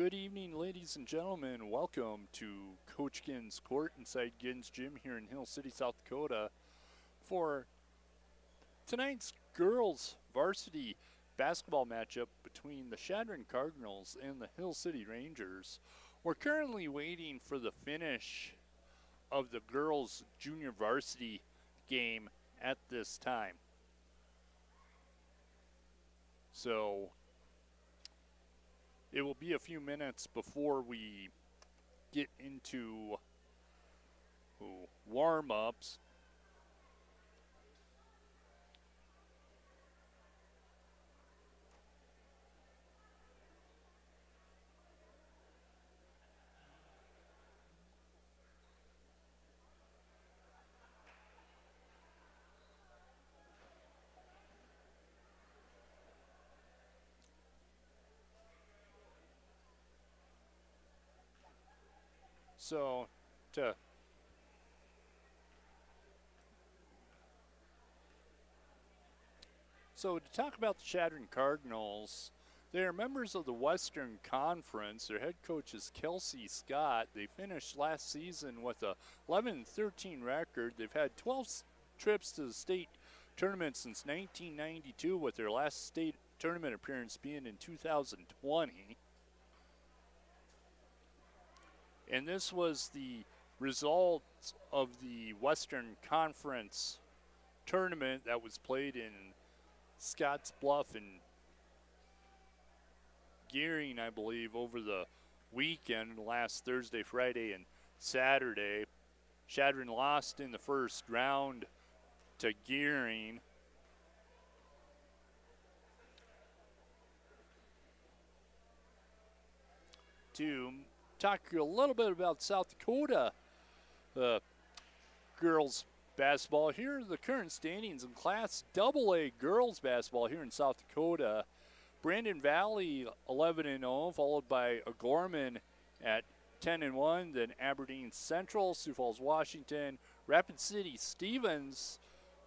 Good evening, ladies and gentlemen. Welcome to Coach Ginn's Court inside Ginn's Gym here in Hill City, South Dakota for tonight's girls varsity basketball matchup between the Chadron Cardinals and the Hill City Rangers. We're currently waiting for the finish of the girls junior varsity game at this time. So it will be a few minutes before we get into warm-ups. So to talk about the Chadron Cardinals, they are members of the Western Conference. Their head coach is Kelsey Scott. They finished last season with a 11-13 record. They've had 12 trips to the state tournament since 1992, with their last state tournament appearance being in 2020. And this was the result of the Western Conference tournament that was played in Scotts Bluff and Gearing, I believe, over the weekend, last Thursday, Friday, and Saturday. Chadron lost in the first round to Gearing. To talk a little bit about South Dakota girls basketball. Here are the current standings in Class AA girls basketball here in South Dakota. Brandon Valley 11-0, followed by O'Gorman at 10-1, then Aberdeen Central, Sioux Falls, Washington, Rapid City Stevens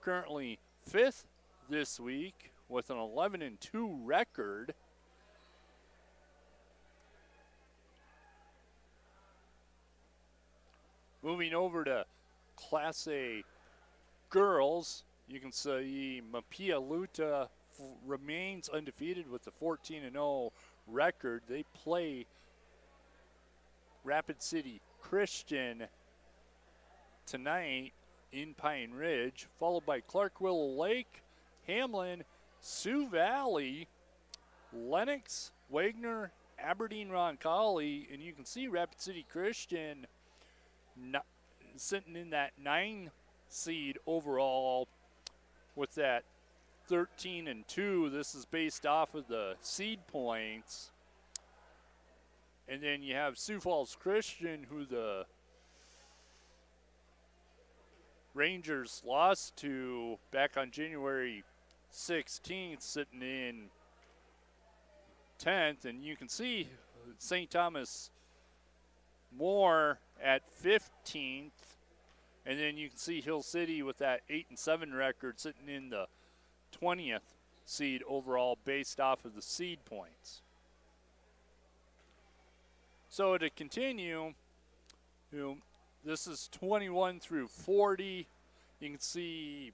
currently 5th this week with an 11-2 record. Moving over to Class A girls, you can see Mapia Luta remains undefeated with a 14-0 record. They play Rapid City Christian tonight in Pine Ridge, followed by Clark Willow Lake, Hamlin, Sioux Valley, Lennox, Wagner, Aberdeen Roncalli, and you can see Rapid City Christian sitting in that 9 seed overall with that 13-2. This is based off of the seed points. And then you have Sioux Falls Christian, who the Rangers lost to back on January 16th, sitting in 10th. And you can see St. Thomas More at 15th, and then you can see Hill City with that 8-7 record sitting in the 20th seed overall based off of the seed points. So to continue, this is 21 through 40. You can see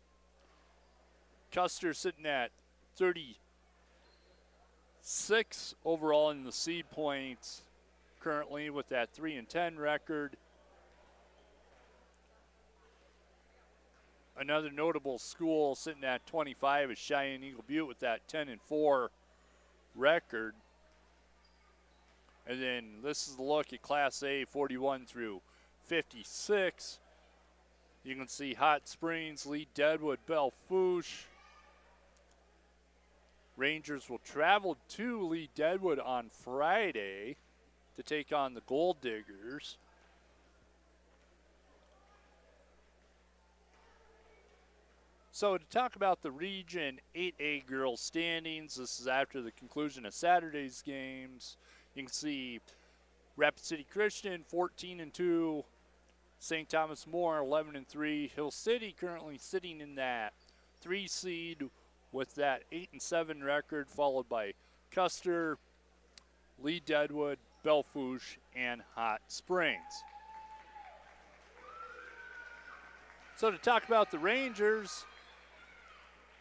Custer sitting at 36 overall in the seed points currently with that 3-10 record. Another notable school sitting at 25 is Cheyenne Eagle Butte with that 10-4 record. And then this is a look at Class A, 41 through 56. You can see Hot Springs, Lee Deadwood, Belle Fourche. Rangers will travel to Lee Deadwood on Friday to take on the Gold Diggers. So to talk about the Region 8A girls standings, this is after the conclusion of Saturday's games. You can see Rapid City Christian 14-2, St. Thomas More 11-3, Hill City currently sitting in that 3 seed with that 8-7 record, followed by Custer, Lee Deadwood, Belfouche, and Hot Springs. So to talk about the Rangers,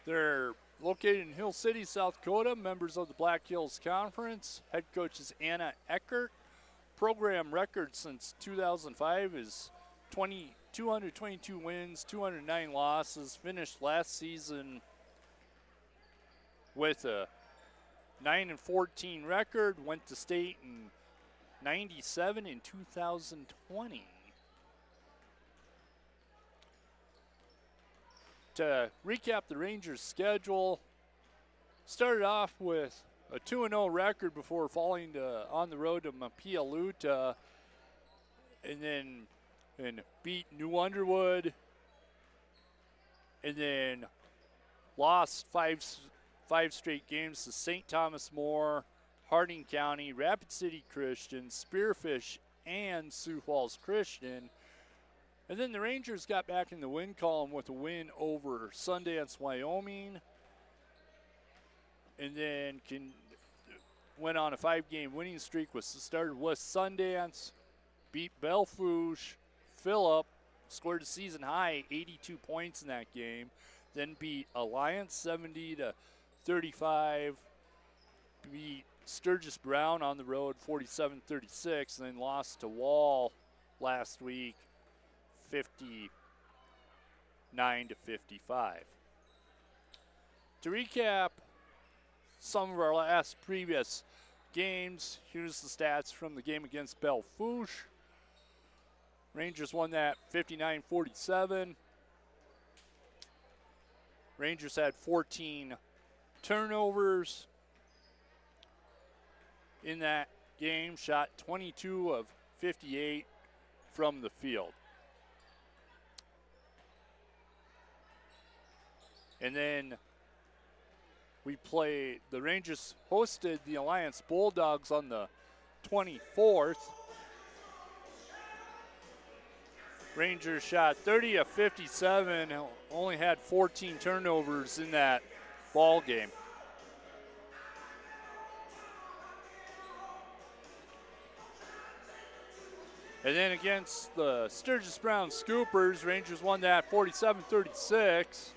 they're located in Hill City, South Dakota, members of the Black Hills Conference. Head coach is Anna Eckert. Program record since 2005 is 222 wins, 209 losses. Finished last season with a 9-14 record. Went to state in 97 in 2020. To recap the Rangers' schedule, started off with a 2-0 record before falling on the road to Mapialuta, and beat New Underwood, and then lost five straight games to St. Thomas More, Harding County, Rapid City Christian, Spearfish, and Sioux Falls Christian. And then the Rangers got back in the win column with a win over Sundance, Wyoming, and then went on a 5-game winning streak. Started with Sundance, beat Belfouche, Phillip, scored a season high 82 points in that game, then beat Alliance 70-35, beat Sturgis Brown on the road 47-36, and then lost to Wall last week 59-55. To recap some of our previous games, here's the stats from the game against Belfouche. Rangers won that 59-47. Rangers had 14 turnovers in that game, shot 22 of 58 from the field. And then the Rangers hosted the Alliance Bulldogs on the 24th. Rangers shot 30 of 57, only had 14 turnovers in that ball game. And then against the Sturgis Brown Scoopers, Rangers won that 47-36.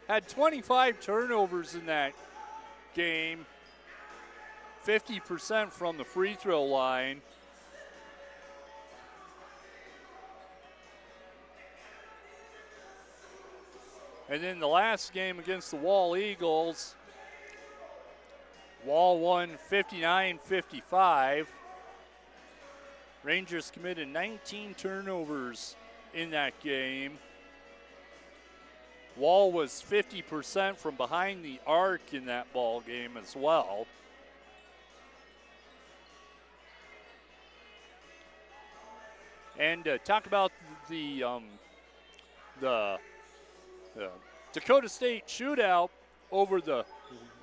Had 25 turnovers in that game, 50% from the free throw line. And then the last game against the Wall Eagles, Wall won 59-55. Rangers committed 19 turnovers in that game. Wall was 50% from behind the arc in that ball game as well. And talk about the Dakota State shootout over the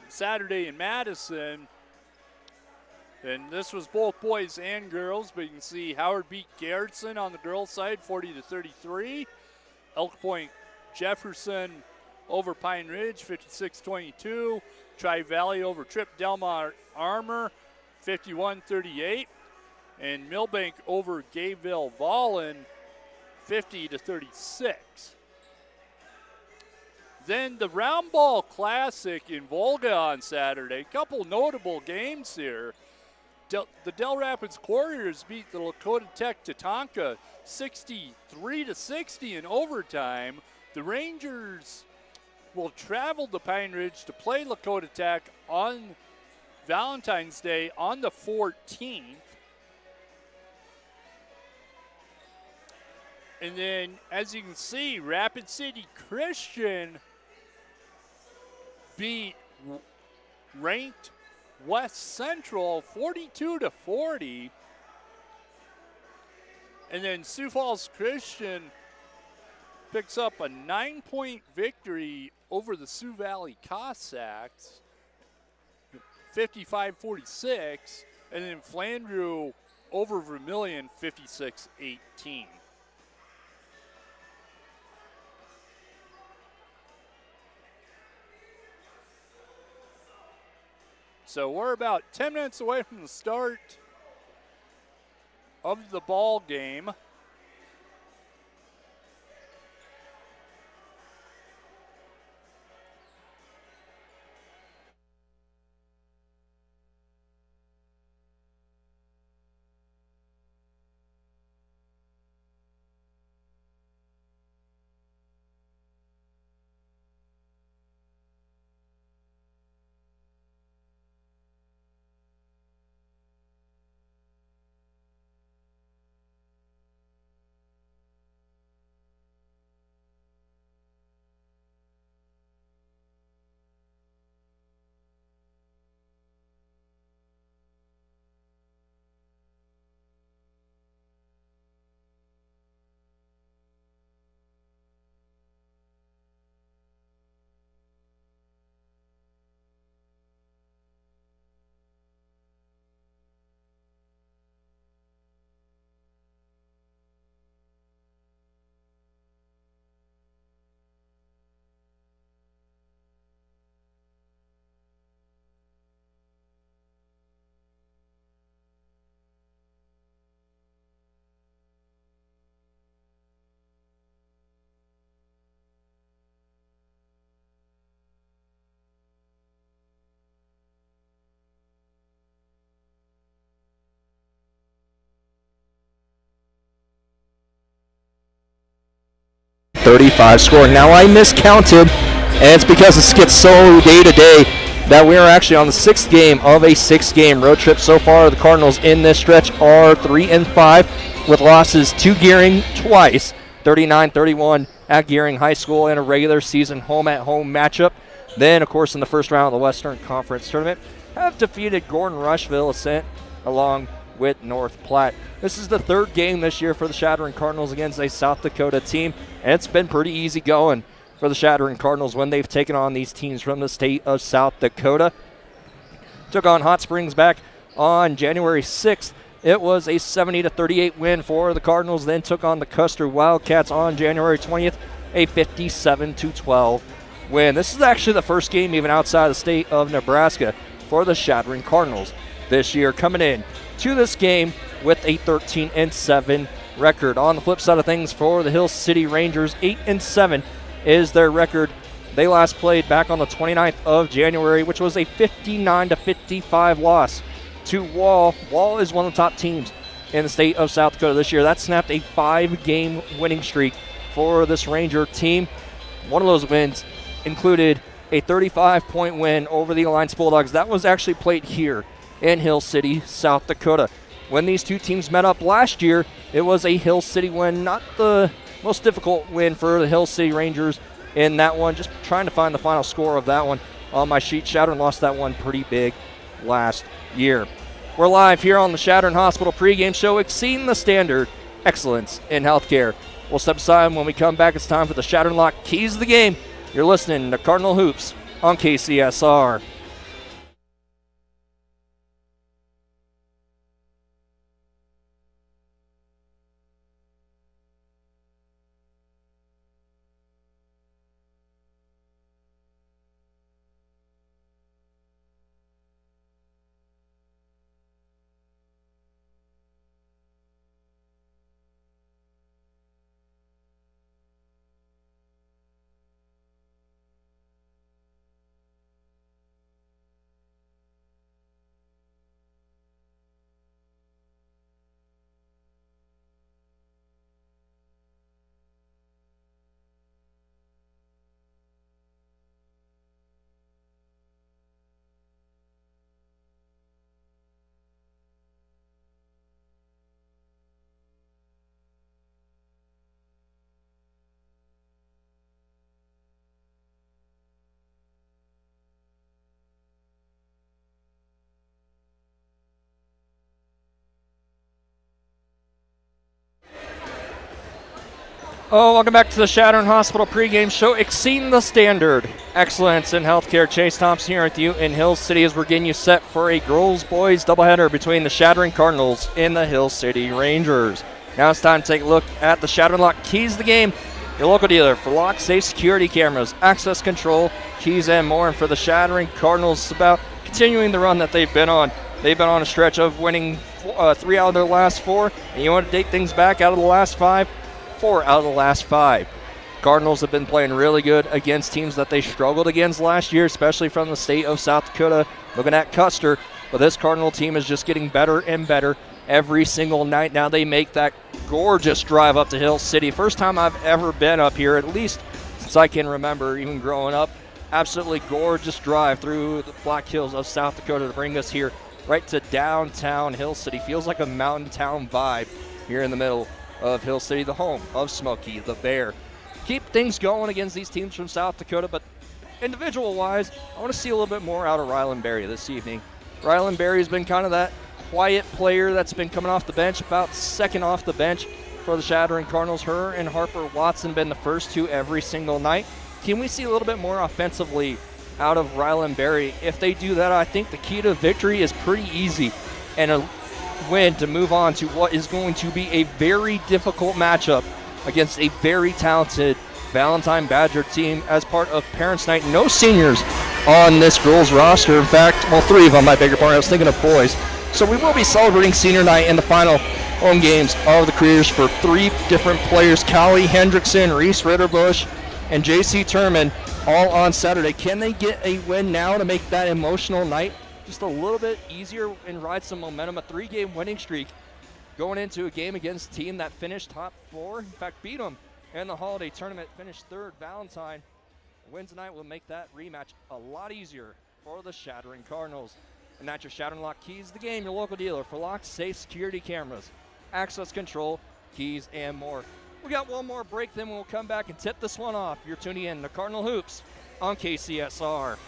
Saturday in Madison. And this was both boys and girls, but you can see Howard beat Garrettson on the girls' side, 40-33. Elk Point Jefferson over Pine Ridge, 56-22. Tri-Valley over Trip Delmar Armour, 51-38. And Millbank over Gayville Vollen, 50-36. Then the Round Ball Classic in Volga on Saturday. Couple notable games here. The Del Rapids Couriers beat the Lakota Tech Tatanka 63-60 in overtime. The Rangers will travel to Pine Ridge to play Lakota Tech on Valentine's Day on the 14th. And then, as you can see, Rapid City Christian beat ranked West Central 42-40. And then Sioux Falls Christian picks up a 9-point victory over the Sioux Valley Cossacks, 55-46. And then Flandreau over Vermilion, 56-18. So we're about 10 minutes away from the start of the ball game. .35 score. Now I miscounted, and it's because this gets so day to day that we are actually on the 6th game of a 6-game road trip so far. The Cardinals in this stretch are 3-5 with losses to Gearing twice, 39-31 at Gearing High School in a regular season home-at-home matchup. Then, of course, in the first round of the Western Conference Tournament, have defeated Gordon Rushville Ascent along with North Platte. This is the 3rd game this year for the Chadron Cardinals against a South Dakota team, and it's been pretty easy going for the Chadron Cardinals when they've taken on these teams from the state of South Dakota. Took on Hot Springs back on January 6th. It was a 70-38 win for the Cardinals. Then took on the Custer Wildcats on January 20th, a 57-12 win. This is actually the first game even outside the state of Nebraska for the Chadron Cardinals this year, coming in to this game with a 13-7 record. On the flip side of things for the Hill City Rangers, 8-7 is their record. They last played back on the 29th of January, which was a 59-55 loss to Wall. Wall is one of the top teams in the state of South Dakota this year. That snapped a 5-game winning streak for this Ranger team. One of those wins included a 35-point win over the Alliance Bulldogs. That was actually played here in Hill City, South Dakota. When these two teams met up last year, it was a Hill City win, not the most difficult win for the Hill City Rangers in that one. Just trying to find the final score of that one on my sheet. Chadron lost that one pretty big last year. We're live here on the Chadron Hospital pregame show, exceeding the standard, excellence in healthcare. We'll step aside when we come back. It's time for the Chadron Lock Keys of the Game. You're listening to Cardinal Hoops on KCSR. Welcome back to the Chadron Hospital pregame show, exceeding the standard, excellence in healthcare. Chase Thompson here with you in Hill City as we're getting you set for a girls-boys doubleheader between the Chadron Cardinals and the Hill City Rangers. Now it's time to take a look at the Chadron Lock Keys of the Game, your local dealer for lock, safe, security cameras, access control, keys, and more. And for the Chadron Cardinals, it's about continuing the run that they've been on They've been on a stretch of winning 3 out of their last 4. And you want to date things back out of the last 5? 4 out of the last 5. Cardinals have been playing really good against teams that they struggled against last year, especially from the state of South Dakota, looking at Custer. But this Cardinal team is just getting better and better every single night. Now they make that gorgeous drive up to Hill City. First time I've ever been up here, at least since I can remember, even growing up. Absolutely gorgeous drive through the Black Hills of South Dakota to bring us here right to downtown Hill City. Feels like a mountain town vibe here in the middle of Hill City, the home of Smokey the Bear. Keep things going against these teams from South Dakota, but individual-wise, I want to see a little bit more out of Rylan Berry this evening. Rylan Berry has been kind of that quiet player that's been coming off the bench, about second off the bench for the Chadron Cardinals. Her and Harper Watson been the first 2 every single night. Can we see a little bit more offensively out of Rylan Berry? If they do that, I think the key to victory is pretty easy and a win to move on to what is going to be a very difficult matchup against a very talented Valentine Badger team as part of Parents' Night. No seniors on this girls roster. In fact, well, 3 of them, I beg your pardon. I was thinking of boys. So we will be celebrating senior night in the final home games of the careers for 3 different players: Callie Hendrickson, Reese Ritterbush, and J.C. Turman, all on Saturday. Can they get a win now to make that emotional night just a little bit easier and ride some momentum? A 3-game winning streak going into a game against a team that finished top 4, in fact beat them in the holiday tournament, finished 3rd. Valentine wins tonight will make that rematch a lot easier for the Chadron Cardinals. And that's your Chadron Lock Keys, the game, your local dealer for locks, safe security cameras, access control, keys, and more. We got one more break, then we'll come back and tip this one off. You're tuning in to Cardinal Hoops on KCSR.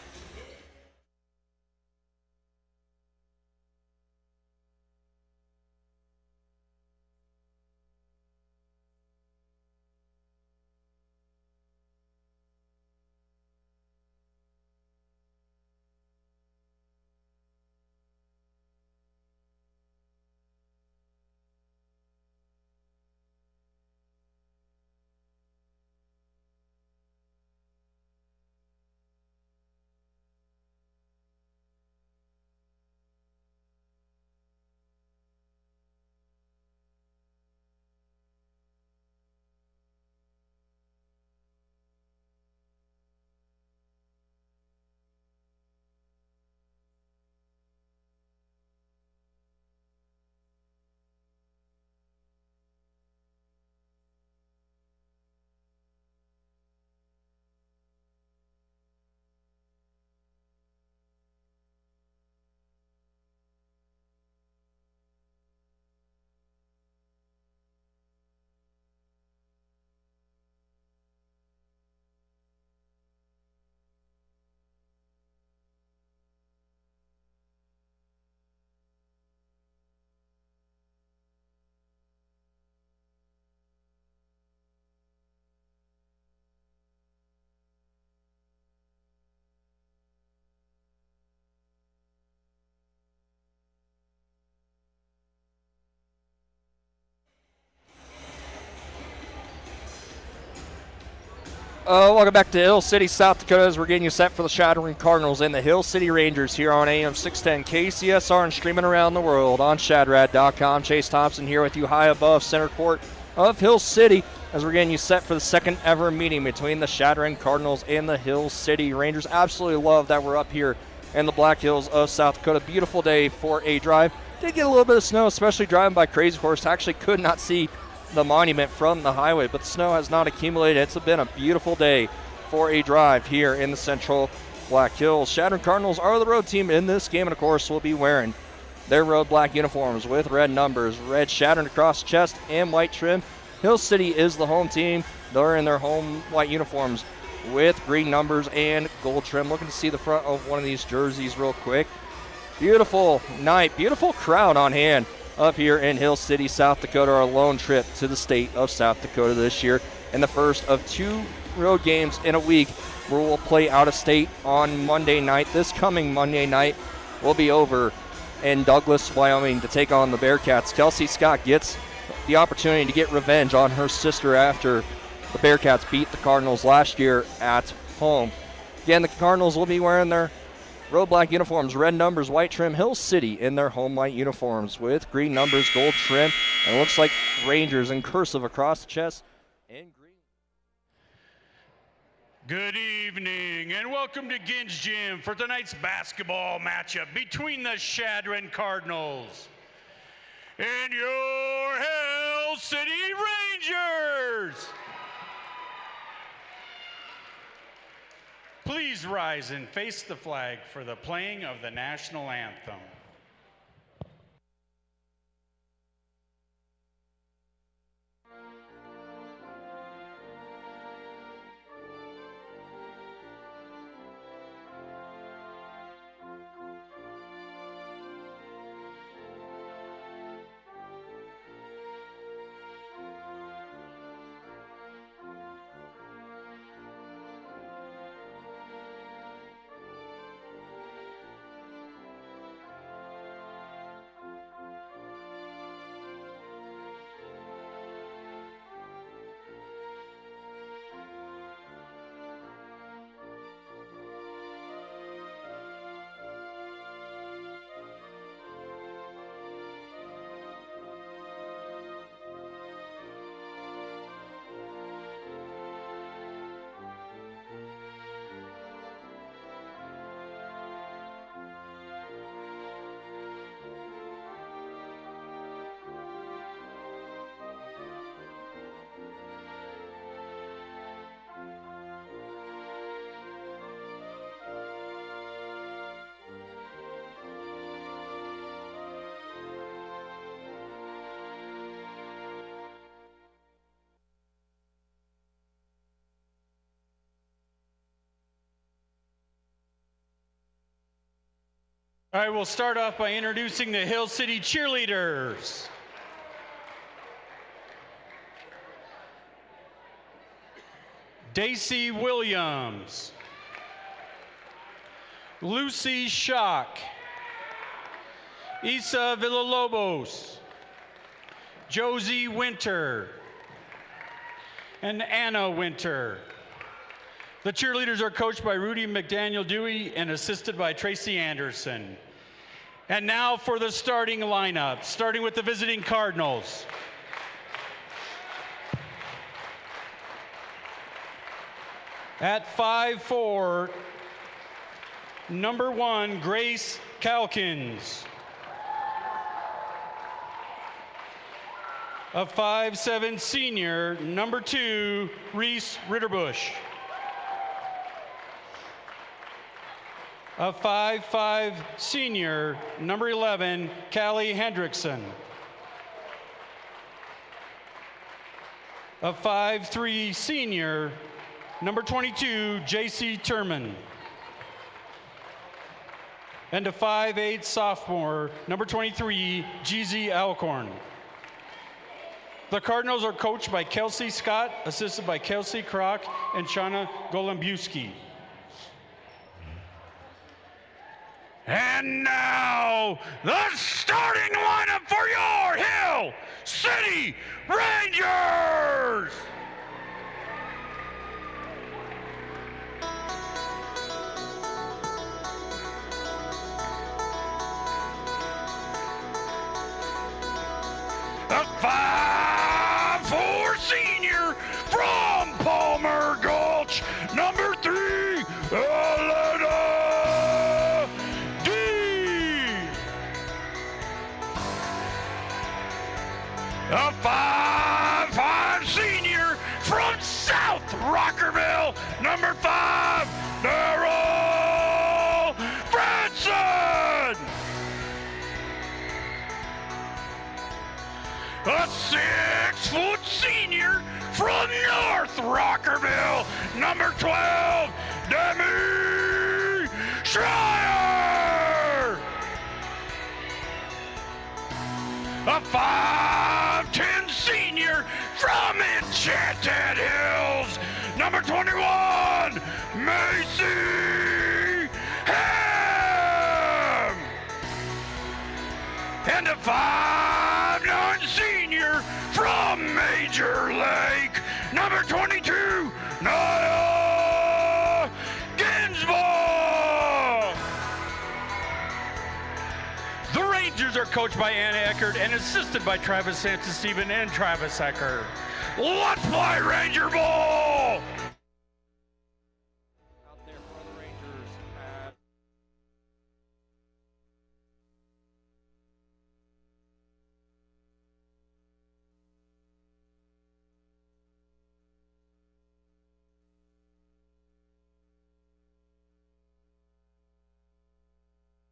Welcome back to Hill City, South Dakota, as we're getting you set for the Chadron Cardinals and the Hill City Rangers here on AM 610 KCSR and streaming around the world on shadrad.com. Chase Thompson here with you high above center court of Hill City as we're getting you set for the second ever meeting between the Chadron Cardinals and the Hill City Rangers. Absolutely love that we're up here in the Black Hills of South Dakota. Beautiful day for a drive. Did get a little bit of snow, especially driving by Crazy Horse. Actually could not see the monument from the highway, but the snow has not accumulated. It's been a beautiful day for a drive here in the central Black Hills. Chadron Cardinals are the road team in this game, and of course will be wearing their road black uniforms with red numbers, red Chadron across chest and white trim. Hill City is the home team. They're in their home white uniforms with green numbers and gold trim. Looking to see the front of one of these jerseys real quick. Beautiful night, beautiful crowd on hand up here in Hill City, South Dakota. Our lone trip to the state of South Dakota this year, and the first of 2 road games in a week where we'll play out of state on Monday night. This coming Monday night we'll be over in Douglas, Wyoming to take on the Bearcats. Kelsey Scott gets the opportunity to get revenge on her sister after the Bearcats beat the Cardinals last year at home. Again, the Cardinals will be wearing their Road black uniforms, red numbers, white trim. Hill City in their home white uniforms with green numbers, gold trim. And it looks like Rangers in cursive across the chest. And green. Good evening and welcome to Gins Gym for tonight's basketball matchup between the Chadron Cardinals and your Hill City Rangers. Please rise and face the flag for the playing of the national anthem. I will start off by introducing the Hill City cheerleaders. Daisy Williams, Lucy Schock, Isa Villalobos, Josie Winter, and Anna Winter. The cheerleaders are coached by Rudy McDaniel Dewey and assisted by Tracy Anderson. And now for the starting lineup, starting with the visiting Cardinals. At 5'4", number 1, Grace Calkins. A 5'7" senior, number 2, Reese Ritterbush. A 5'5" senior, number 11, Callie Hendrickson. A 5'3" senior, number 22, JC Turman. And a 5'8" sophomore, number 23, Jeezy Alcorn. The Cardinals are coached by Kelsey Scott, assisted by Kelsey Kroc and Shauna Golombiewski. And now, the starting lineup for your Hill City Rangers! A 5'4" senior from Palmer Gulch, number 3, Alana D. A 5'5" senior from South Rockerville, number 5, Daryl Branson. A 6' senior from North Rockerville, number 12, Demi Schreier. A 5'10" senior from Enchanted Hills, number 21, Macy Ham. And a 5'9" senior from Major Lake, number 22, Naya Ginsburg. Rangers are coached by Anna Eckert and assisted by Travis Sampson-Steven and Travis Eckert. Let's play Ranger Ball! Out there for the Rangers at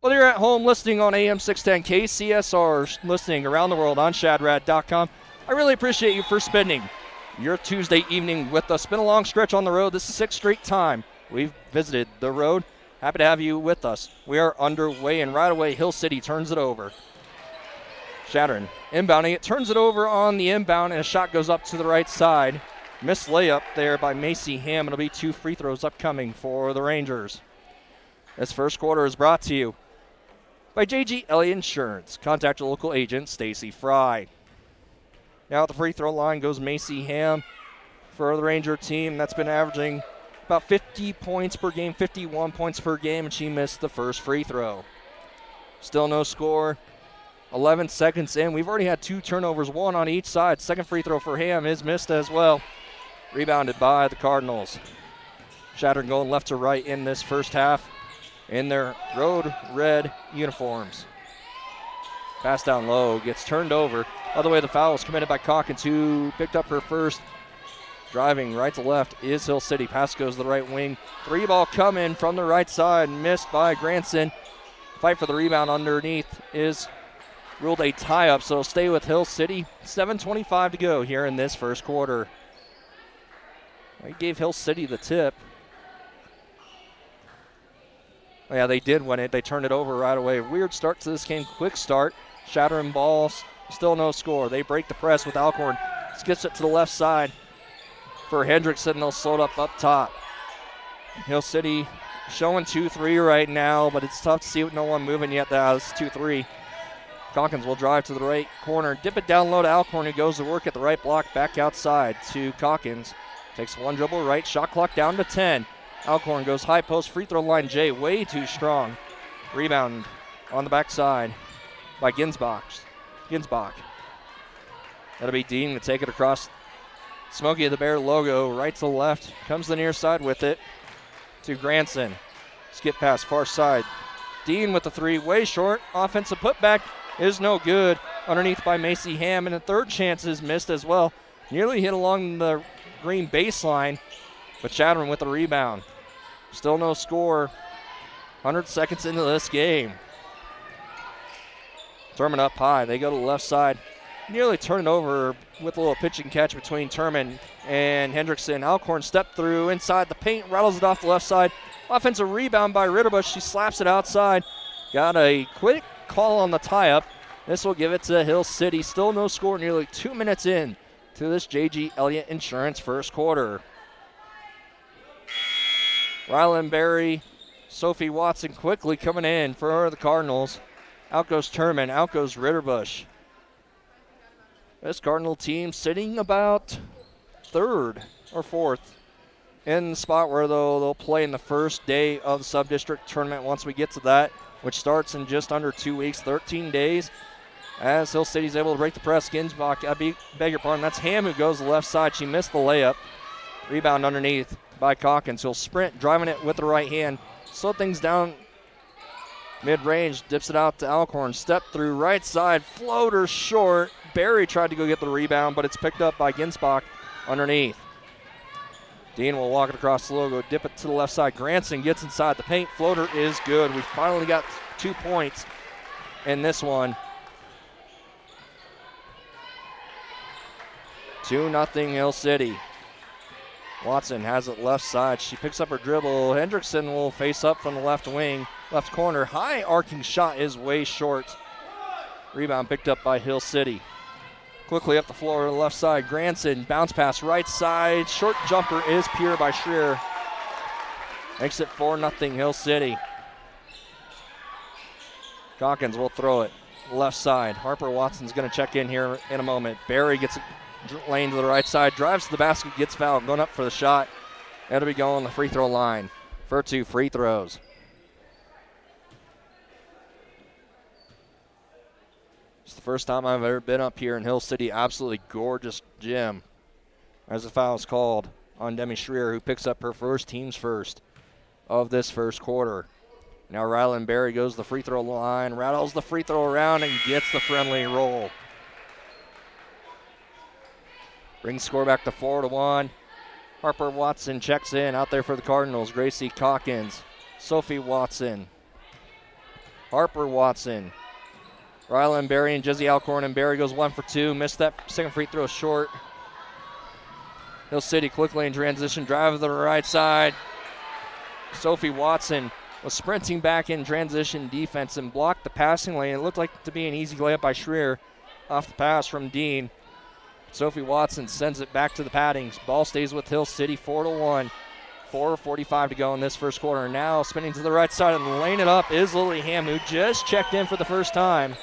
Whether you're at home listening on AM 610 KCSR, listening around the world on shadrad.com, I really appreciate you for spending your Tuesday evening with us. It's been a long stretch on the road. This is the 6th straight time we've visited the road. Happy to have you with us. We are underway, and right away, Hill City turns it over. Chadron inbounding it, turns it over on the inbound, and a shot goes up to the right side. Missed layup there by Macy Ham. It'll be 2 free throws upcoming for the Rangers. This first quarter is brought to you by J.G. Elliott Insurance. Contact your local agent, Stacy Fry. Now at the free throw line goes Macy Ham for the Ranger team. That's been averaging about 50 points per game, 51 points per game, and she missed the first free throw. Still no score. 11 seconds in. We've already had 2 turnovers, 1 on each side. Second free throw for Ham is missed as well. Rebounded by the Cardinals. Chadron going left to right in this first half in their road red uniforms. Pass down low, gets turned over. By the way, the foul was committed by Calkins, who picked up her first. Driving right to left is Hill City. Pass goes to the right wing. 3-ball coming from the right side, missed by Granson. Fight for the rebound underneath is ruled a tie-up, so stay with Hill City. 7:25 to go here in this first quarter. I gave Hill City the tip. Yeah, they did win it. They turned it over right away. Weird start to this game. Quick start. Shattering balls. Still no score. They break the press with Alcorn. Skips it to the left side for Hendrickson. They'll slow it up top. Hill City showing 2-3 right now, but it's tough to see with no one moving yet. That's 2-3. Calkins will drive to the right corner. Dip it down low to Alcorn, who goes to work at the right block. Back outside to Calkins. Takes one dribble right. Shot clock down to 10. Alcorn goes high post, free throw line. Jay way too strong. Rebound on the backside by Ginsbach. That'll be Dean to take it across Smokey the Bear logo, right to left. Comes the near side with it to Granson. Skip pass far side. Dean with the 3, way short. Offensive putback is no good. Underneath by Macy Ham, and the third chance is missed as well. Nearly hit along the green baseline, but Chadron with the rebound. Still no score. 100 seconds into this game. Turman up high. They go to the left side. Nearly turn it over with a little pitch and catch between Turman and Hendrickson. Alcorn stepped through inside the paint, rattles it off the left side. Offensive rebound by Ritterbusch. She slaps it outside. Got a quick call on the tie-up. This will give it to Hill City. Still no score, nearly 2 minutes in to this J.G. Elliott Insurance first quarter. Rylan Berry, Sophie Watson quickly coming in for the Cardinals. Out goes Turman, out goes Ritterbusch. This Cardinal team sitting about 3rd or 4th in the spot where they'll play in the first day of the sub-district tournament once we get to that, which starts in just under 2 weeks, 13 days. As Hill City's able to break the press, Ginsbach, beg your pardon, that's Ham who goes to the left side. She missed the layup. Rebound underneath by Calkins. He'll sprint, driving it with the right hand. Slow things down mid-range, dips it out to Alcorn. Step through right side, floater short. Barry tried to go get the rebound, but it's picked up by Ginsbach underneath. Dean will walk it across the logo, dip it to the left side. Granson gets inside the paint. Floater is good. We finally got 2 points in this one. 2-0 Hill City. Watson has it left side. She picks up her dribble. Hendrickson will face up from the left wing, left corner. High arcing shot is way short. Rebound picked up by Hill City. Quickly up the floor to the left side. Granson, bounce pass right side. Short jumper is pure by Schreier. Makes it 4-0 Hill City. Calkins will throw it left side. Harper Watson's going to check in here in a moment. Barry gets a lane to the right side, drives to the basket, gets fouled, going up for the shot. That'll be going the free throw line for 2 free throws. It's the first time I've ever been up here in Hill City. Absolutely gorgeous gym. As the foul is called on Demi Schreier, who picks up her first, team's first of this first quarter. Now Rylan Berry goes to the free throw line, rattles the free throw around, and gets the friendly roll. Brings score back to 4-1. Harper Watson checks in out there for the Cardinals. Gracie Calkins, Sophie Watson, Harper Watson, Rylan Berry and Jizzy Alcorn, and Berry goes 1 for 2. Missed that second free throw short. Hill City quickly in transition, drive to the right side. Sophie Watson was sprinting back in transition defense and blocked the passing lane. It looked like to be an easy layup by Schreier off the pass from Dean. Sophie Watson sends it back to the paddings. Ball stays with Hill City, 4-1. 4:45 to go in this first quarter. Now spinning to the right side and laying it up is Lily Ham, who just checked in for the first time.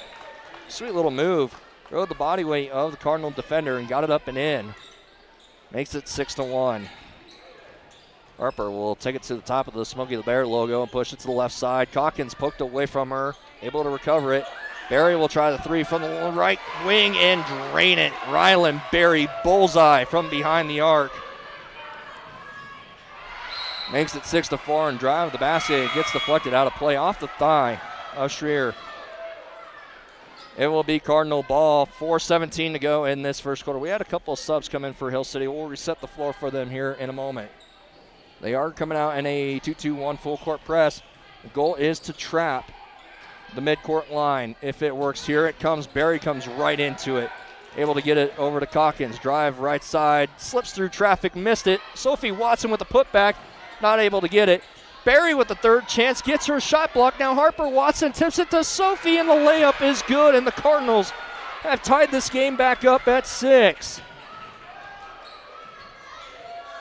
Sweet little move. Rode the body weight of the Cardinal defender and got it up and in. Makes it 6-1. Harper will take it to the top of the Smokey the Bear logo and push it to the left side. Calkins poked away from her, able to recover it. Berry will try the three from the right wing and drain it. Rylan Berry, bullseye from behind the arc. Makes it 6-4 and drive the basket. It gets deflected out of play off the thigh of Schreier. It will be Cardinal ball. 4:17 to go in this first quarter. We had a couple of subs come in for Hill City. We'll reset the floor for them here in a moment. They are coming out in a 2-2-1 full court press. The goal is to trap the midcourt line. If it works, here it comes. Berry comes right into it. Able to get it over to Calkins. Drive right side. Slips through traffic. Missed it. Sophie Watson with the putback. Not able to get it. Berry with the third chance. Gets her shot blocked. Now Harper Watson tips it to Sophie, and the layup is good. And the Cardinals have tied this game back up at 6.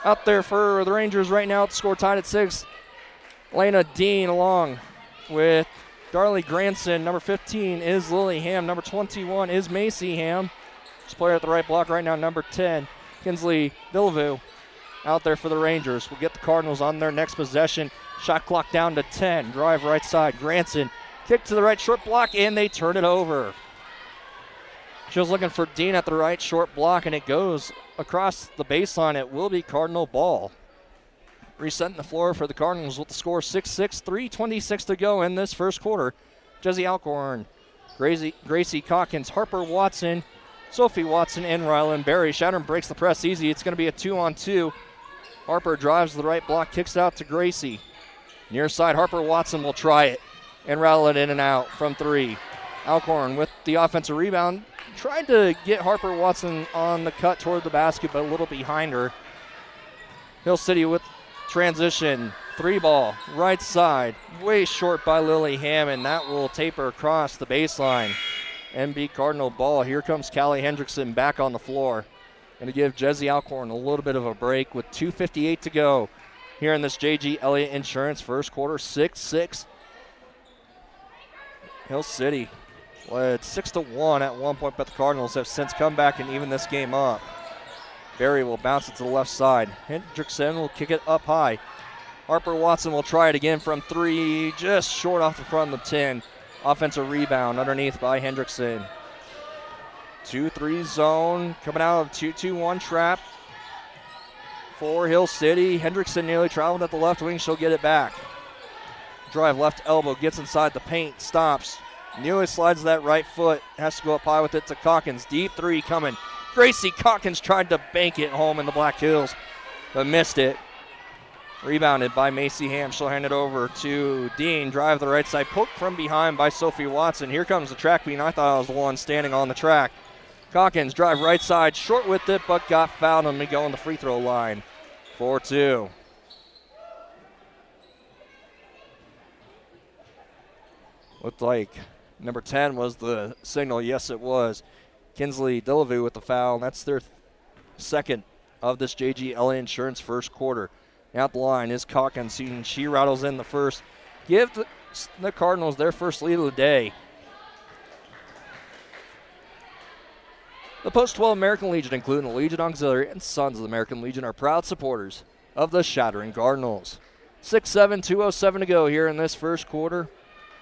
Out there for the Rangers right now. The score tied at 6. Lena Dean along with Darley Granson. Number 15 is Lily Ham. Number 21 is Macy Ham. This player at the right block right now, number 10, Kinsley Villavue. Out there for the Rangers. We'll get the Cardinals on their next possession. Shot clock down to 10. Drive right side. Granson kick to the right, short block, and they turn it over. She was looking for Dean at the right, short block, and it goes across the baseline. It will be Cardinal ball. Resetting the floor for the Cardinals with the score 6-6, 3:26 to go in this first quarter. Jesse Alcorn, Gracie Calkins, Harper Watson, Sophie Watson, and Rylan Berry. Chadron breaks the press easy. It's going to be a 2-on-2. Harper drives to the right block, kicks it out to Gracie. Near side, Harper Watson will try it and rattle it in and out from 3. Alcorn with the offensive rebound. Tried to get Harper Watson on the cut toward the basket, but a little behind her. Hill City with transition, 3-ball, right side, way short by Lily Ham, and that will taper across the baseline and be Cardinal ball. Here comes Callie Hendrickson back on the floor. Going to give Jesse Alcorn a little bit of a break with 2:58 to go here in this J.G. Elliott Insurance first quarter, 6-6. Hill City led 6-1 at one point, but the Cardinals have since come back and evened this game up. Berry will bounce it to the left side. Hendrickson will kick it up high. Harper Watson will try it again from 3, just short off the front of the 10. Offensive rebound underneath by Hendrickson. 2-3 zone coming out of 2-2-1 trap for Hill City. Hendrickson nearly traveled at the left wing. She'll get it back. Drive left elbow, gets inside the paint, stops. Nearly slides that right foot. Has to go up high with it to Calkins. Deep 3 coming. Gracie Calkins tried to bank it home in the Black Hills, but missed it. Rebounded by Macy Ham. She'll hand it over to Dean. Drive the right side. Poked from behind by Sophie Watson. Here comes the track beam. I thought I was the one standing on the track. Calkins drive right side. Short with it, but got fouled and we go on the free throw line. 4-2. Looked like number 10 was the signal. Yes, it was. Kinsley Villavue with the foul. That's their second of this J.G. Elliott Insurance first quarter. Out the line is Calkins. She rattles in the first. Give the Cardinals their first lead of the day. The Post-12 American Legion, including the Legion Auxiliary and Sons of the American Legion, are proud supporters of the Shattering Cardinals. 6-7, 2:07 to go here in this first quarter.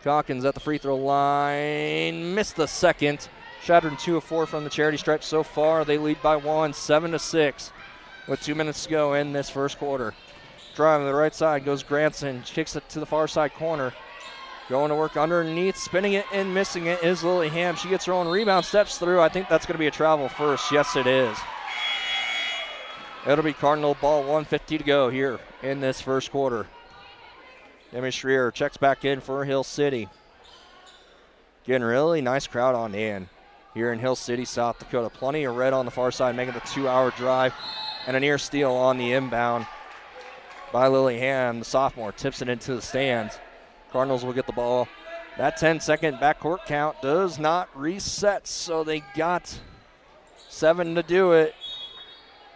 Calkins at the free throw line. Missed the second. Chadron 2 of 4 from the charity stripe so far. They lead by 1, 7-6, with 2 minutes to go in this first quarter. Driving to the right side goes Granson, kicks it to the far side corner. Going to work underneath, spinning it and missing it is Lily Ham. She gets her own rebound, steps through. I think that's going to be a travel first. Yes, it is. It'll be Cardinal ball, 1:50 to go here in this first quarter. Demi Schreier checks back in for Hill City. Getting really nice crowd on in here in Hill City, South Dakota. Plenty of red on the far side, making the 2-hour drive. And a near steal on the inbound by Lily Ham. The sophomore tips it into the stands. Cardinals will get the ball. That 10-second backcourt count does not reset, so they got 7 to do it.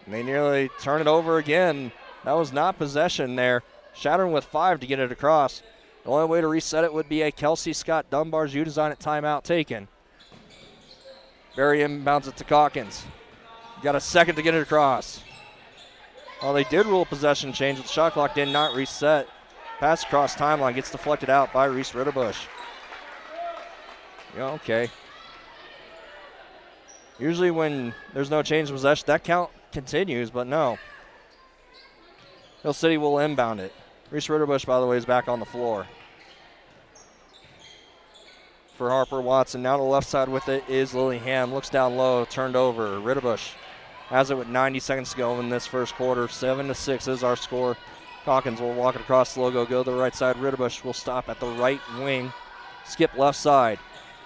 And they nearly turn it over again. That was not possession there. Chadron with 5 to get it across. The only way to reset it would be a Kelsey Scott Dunbar's U-Design at timeout taken. Barry inbounds it to Calkins. Got a second to get it across. Well, they did rule possession change, but the shot clock did not reset. Pass across timeline gets deflected out by Reese Ritterbush. Yeah, okay. Usually when there's no change of possession, that count continues, but no. Hill City will inbound it. Reese Ritterbush, by the way, is back on the floor. For Harper Watson, now to the left side with it is Lily Ham. Looks down low, turned over. Ritterbush has it with 90 seconds to go in this first quarter. 7-6 is our score. Calkins will walk it across the logo, go to the right side. Ritterbush will stop at the right wing. Skip left side.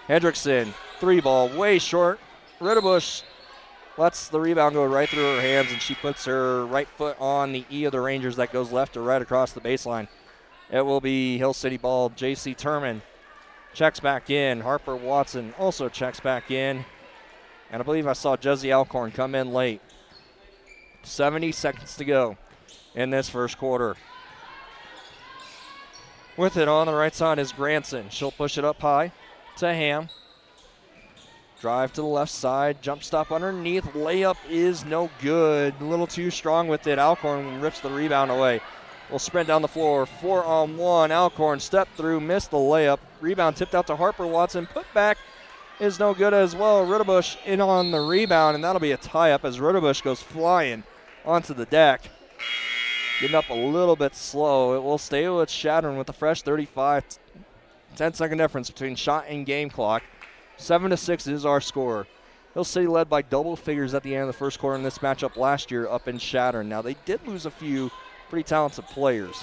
Hendrickson, 3-ball, way short. Ritterbush lets the rebound go right through her hands, and she puts her right foot on the E of the Rangers that goes left to right across the baseline. It will be Hill City ball. J.C. Turman checks back in. Harper Watson also checks back in. And I believe I saw Jesse Alcorn come in late. 70 seconds to go in this first quarter. With it on the right side is Granson. She'll push it up high to Ham. Drive to the left side. Jump stop underneath. Layup is no good. A little too strong with it. Alcorn rips the rebound away. Will sprint down the floor. 4-on-1. Alcorn step through. Missed the layup. Rebound tipped out to Harper Watson. Put back is no good as well. Ritterbush in on the rebound, and that'll be a tie-up as Ritterbush goes flying onto the deck. Getting up a little bit slow. It will stay with Chadron with a fresh 35. 10-second difference between shot and game clock. 7-6 is our score. Hill City led by double figures at the end of the first quarter in this matchup last year up in Chadron. Now, they did lose a few pretty talented players.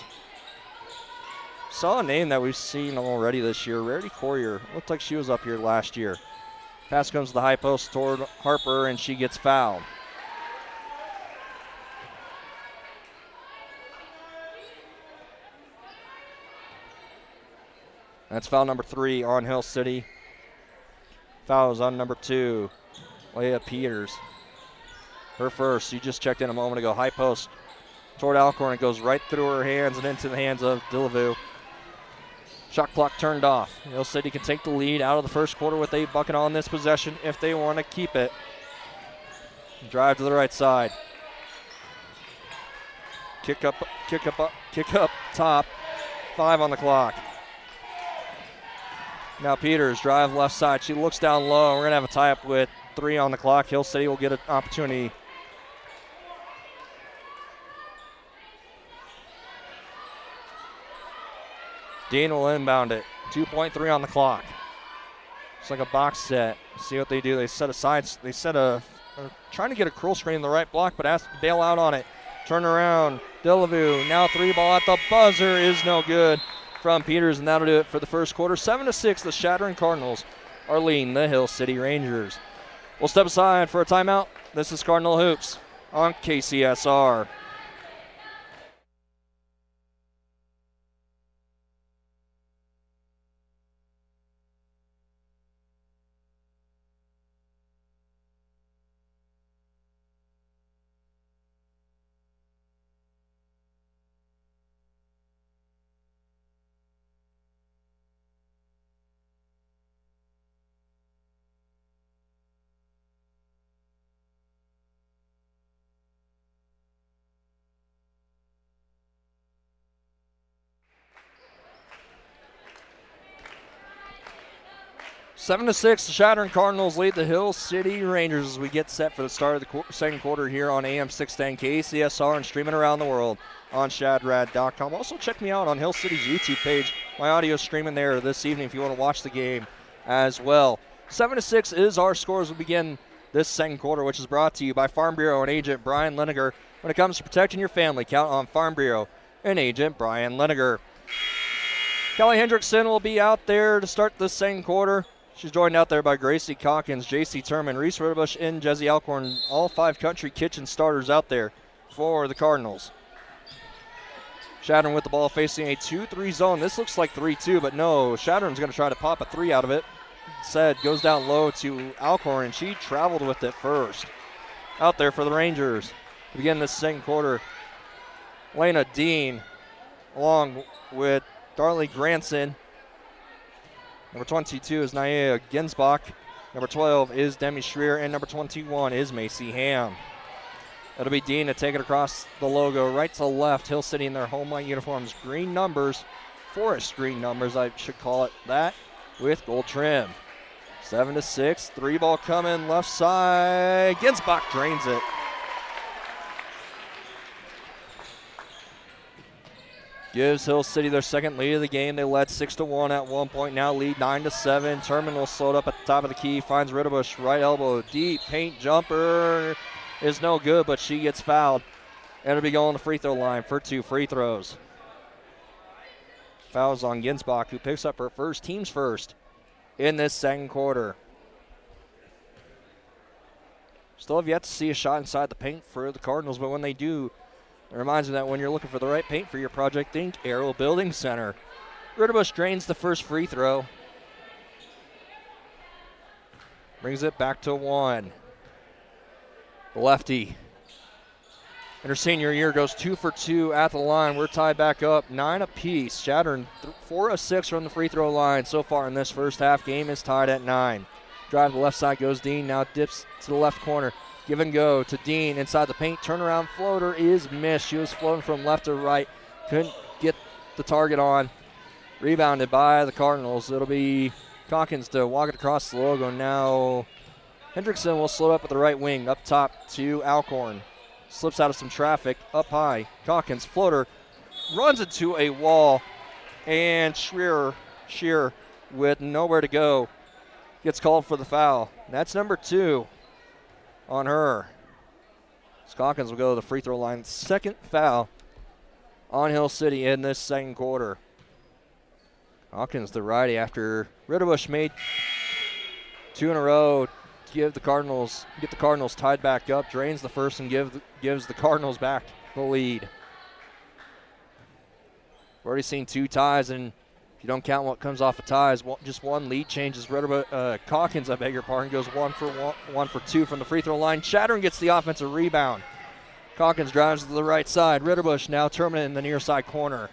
Saw a name that we've seen already this year, Rarity Courier. Looked like she was up here last year. Pass comes to the high post toward Harper, and she gets fouled. That's foul number 3 on Hill City. Fouls on number 2, Leah Peters. Her first. She just checked in a moment ago. High post toward Alcorn. It goes right through her hands and into the hands of Delavu. Shot clock turned off. Hill City can take the lead out of the first quarter with a bucket on this possession if they want to keep it. Drive to the right side. Kick up top. 5 on the clock. Now Peters, drive left side. She looks down low. We're going to have a tie-up with 3 on the clock. Hill City will get an opportunity. Dean will inbound it. 2.3 on the clock. It's like a box set. See what they do. They set aside. They trying to get a curl screen in the right block, but has to bail out on it. Turn around. Delavu. Now 3-ball at the buzzer is no good from Peters, and that'll do it for the first quarter. 7-6, the Chadron Cardinals are leading the Hill City Rangers. We'll step aside for a timeout. This is Cardinal Hoops on KCSR. 7-6, the Chadron Cardinals lead the Hill City Rangers as we get set for the start of the second quarter here on AM 610 KCSR and streaming around the world on shadrad.com. Also check me out on Hill City's YouTube page. My audio streaming there this evening if you want to watch the game as well. 7-6 is our score as we begin this second quarter, which is brought to you by Farm Bureau and Agent Brian Leniger. When it comes to protecting your family, count on Farm Bureau and Agent Brian Leniger. Kelly Hendrickson will be out there to start this second quarter. She's joined out there by Gracie Calkins, J.C. Turman, Reese Ritterbush, and Jesse Alcorn, all 5 Country Kitchen starters out there for the Cardinals. Chadron with the ball facing a 2-3 zone. This looks like 3-2, but no, Chadron's going to try to pop a 3 out of it. Said goes down low to Alcorn, and she traveled with it first. Out there for the Rangers to begin this second quarter. Lena Dean along with Darley Granson. Number 22 is Naya Ginsbach. Number 12 is Demi Schreier. And number 21 is Macy Ham. It'll be Dean to take it across the logo right to left. Hill City in their home white uniforms. Green numbers. Forest green numbers, I should call it that, with gold trim. 7-6. 3 ball coming left side. Ginsbach drains it. Gives Hill City their second lead of the game. They led 6-1 at one point. Now lead 9-7. Turman will slow it up at the top of the key. Finds Ritterbush right elbow. Deep paint jumper is no good, but she gets fouled. And it'll be going to the free throw line for 2 free throws. Fouls on Ginsbach, who picks up her first, team's first, in this second quarter. Still have yet to see a shot inside the paint for the Cardinals, but when they do, it reminds me that when you're looking for the right paint for your project, think Arrow Building Center. Ritterbush drains the first free throw. Brings it back to 1. The lefty. In her senior year goes 2 for 2 at the line. We're tied back up 9 apiece. Chadron 4 of 6 from the free throw line so far in this first half. Game is tied at 9. Drive to the left side goes Dean. Now dips to the left corner. Give and go to Dean inside the paint. Turnaround floater is missed. She was floating from left to right. Couldn't get the target on. Rebounded by the Cardinals. It'll be Calkins to walk it across the logo. Now Hendrickson will slow up at the right wing. Up top to Alcorn. Slips out of some traffic. Up high. Calkins floater. Runs into a wall. And Shearer with nowhere to go gets called for the foul. That's number 2 on her. Calkins will go to the free throw line. Second foul on Hill City in this second quarter. Calkins the righty after Ritterbush made 2 in a row to get the Cardinals tied back up. Drains the first and gives the Cardinals back the lead. We've already seen 2 ties, and if you don't count what comes off of ties, just 1 lead changes. Calkins, goes 1 for 2 from the free throw line. Chadron gets the offensive rebound. Calkins drives to the right side. Ritterbush now terminating in the near side corner.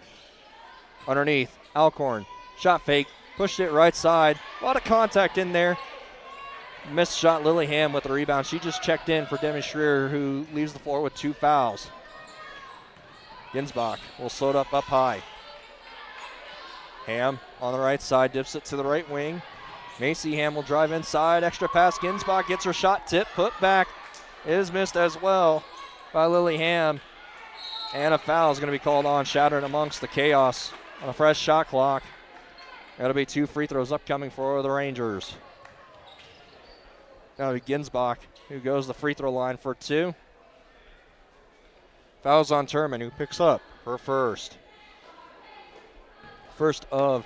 Underneath, Alcorn. Shot fake, pushed it right side. A lot of contact in there. Missed shot, Lily Ham with the rebound. She just checked in for Demi Schreier, who leaves the floor with 2 fouls. Ginsbach will slow it up high. Ham on the right side, dips it to the right wing. Macy Ham will drive inside. Extra pass. Ginsbach gets her shot tip. Put back is missed as well by Lily Ham. And a foul is going to be called on Chadron amongst the chaos on a fresh shot clock. That'll be 2 free throws upcoming for the Rangers. Now to Ginsbach, who goes the free throw line for 2. Fouls on Turman, who picks up her first. First of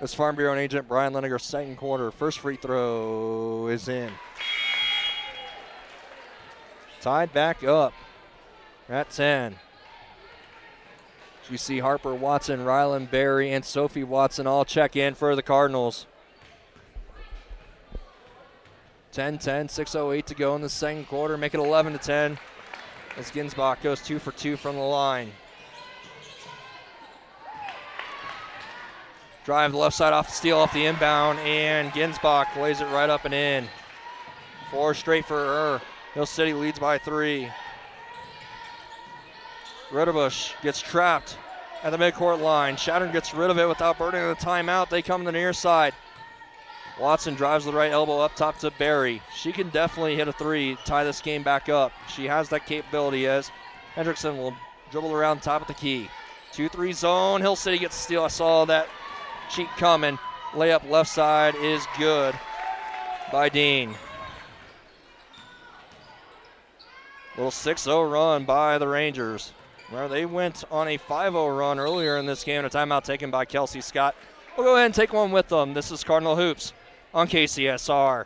this Farm Bureau and Agent Brian Leniger second quarter. First free throw is in. Tied back up at 10. We see Harper Watson, Rylan Berry, and Sophie Watson all check in for the Cardinals. 10-10, 6:08 to go in the second quarter. Make it 11-10 as Ginsbach goes 2 for 2 from the line. Drive the left side off the steal off the inbound, and Ginsbach lays it right up and in. 4 straight for her. Hill City leads by 3. Ritterbush gets trapped at the midcourt line. Chadron gets rid of it without burning the timeout. They come to the near side. Watson drives the right elbow up top to Barry. She can definitely hit a three, tie this game back up. She has that capability as Hendrickson will dribble around top of the key. 2-3 zone. Hill City gets a steal. I saw that cheat coming. Layup left side is good by Dean. Little 6-0 run by the Rangers, where they went on a 5-0 run earlier in this game. A timeout taken by Kelsey Scott. We'll go ahead and take one with them. This is Cardinal Hoops on KCSR.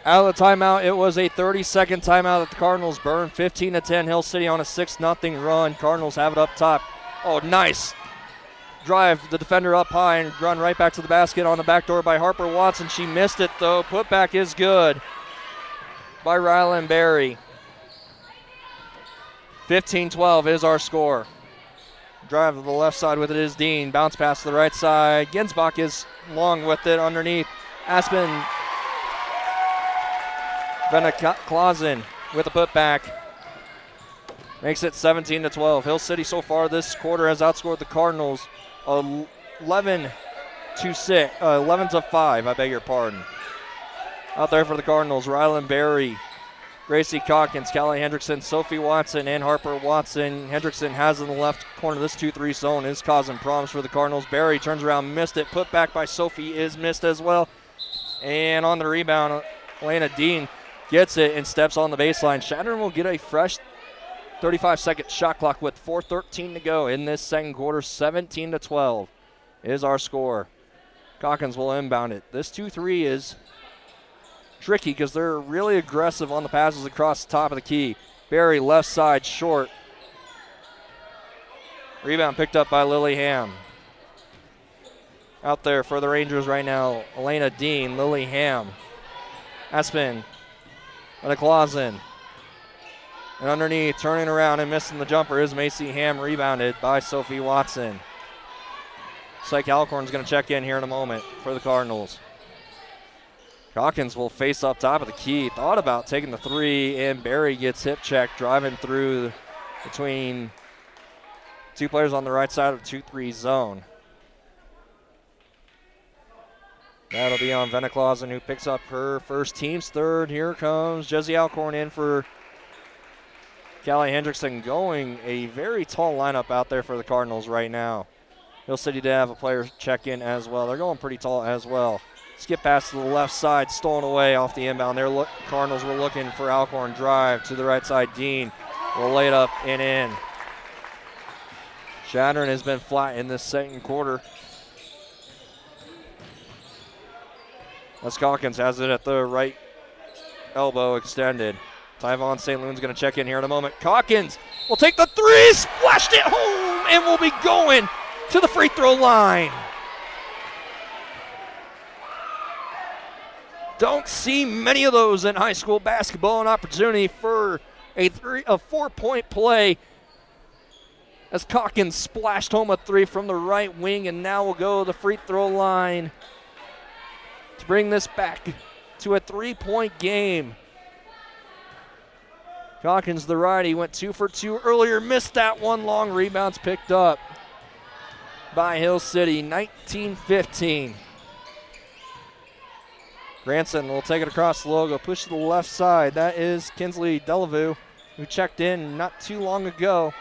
Out of the timeout, it was a 30-second timeout that the Cardinals burned. 15-10, Hill City on a 6-0 run. Cardinals have it up top. Oh, nice drive. The defender up high and run right back to the basket on the back door by Harper Watson. She missed it, though. Putback is good by Rylan Berry. 15-12 is our score. Drive to the left side with it is Dean. Bounce pass to the right side. Ginsbach is long with it underneath. Aspen Clausen with a putback. Makes it 17-12. Hill City so far this quarter has outscored the Cardinals 11-5. I beg your pardon. Out there for the Cardinals, Rylan Berry, Gracie Calkins, Callie Hendrickson, Sophie Watson, and Harper Watson. Hendrickson has in the left corner. This 2-3 zone is causing problems for the Cardinals. Berry turns around, missed it. Put back by Sophie is missed as well. And on the rebound, Elena Dean gets it and steps on the baseline. Chadron will get a fresh 35-second shot clock with 4:13 to go in this second quarter. 17-12 is our score. Calkins will inbound it. This 2-3 is tricky because they're really aggressive on the passes across the top of the key. Berry left side short. Rebound picked up by Lily Ham. Out there for the Rangers right now, Elena Dean, Lily Ham, Aspen, and a Clausen. And underneath, turning around and missing the jumper is Macy Ham, rebounded by Sophie Watson. Psych Alcorn's going to check in here in a moment for the Cardinals. Calkins will face up top of the key. Thought about taking the three, and Berry gets hip checked, driving through between two players on the right side of the 2-3 zone. That'll be on Venna Clausen, who picks up her first team's third. Here comes Jesse Alcorn in for Callie Hendrickson, going a very tall lineup out there for the Cardinals right now. Hill City did have a player check in as well. They're going pretty tall as well. Skip pass to the left side, stolen away off the inbound. Cardinals were looking for Alcorn. Drive to the right side. Dean will lay it up and in. Chadron has been flat in this second quarter. Les Calkins has it at the right elbow extended. Tyvon St. Louis going to check in here in a moment. Calkins will take the three, splashed it home, and will be going to the free throw line. Don't see many of those in high school basketball. An opportunity for a 4-point play as Calkins splashed home a three from the right wing, and now will go to the free throw line to bring this back to a 3-point game. Calkins, the righty, went 2 for 2 earlier, missed that one. Long rebounds picked up by Hill City, 19-15. Granson will take it across the logo, push to the left side. That is Kinsley Delavue, who checked in not too long ago.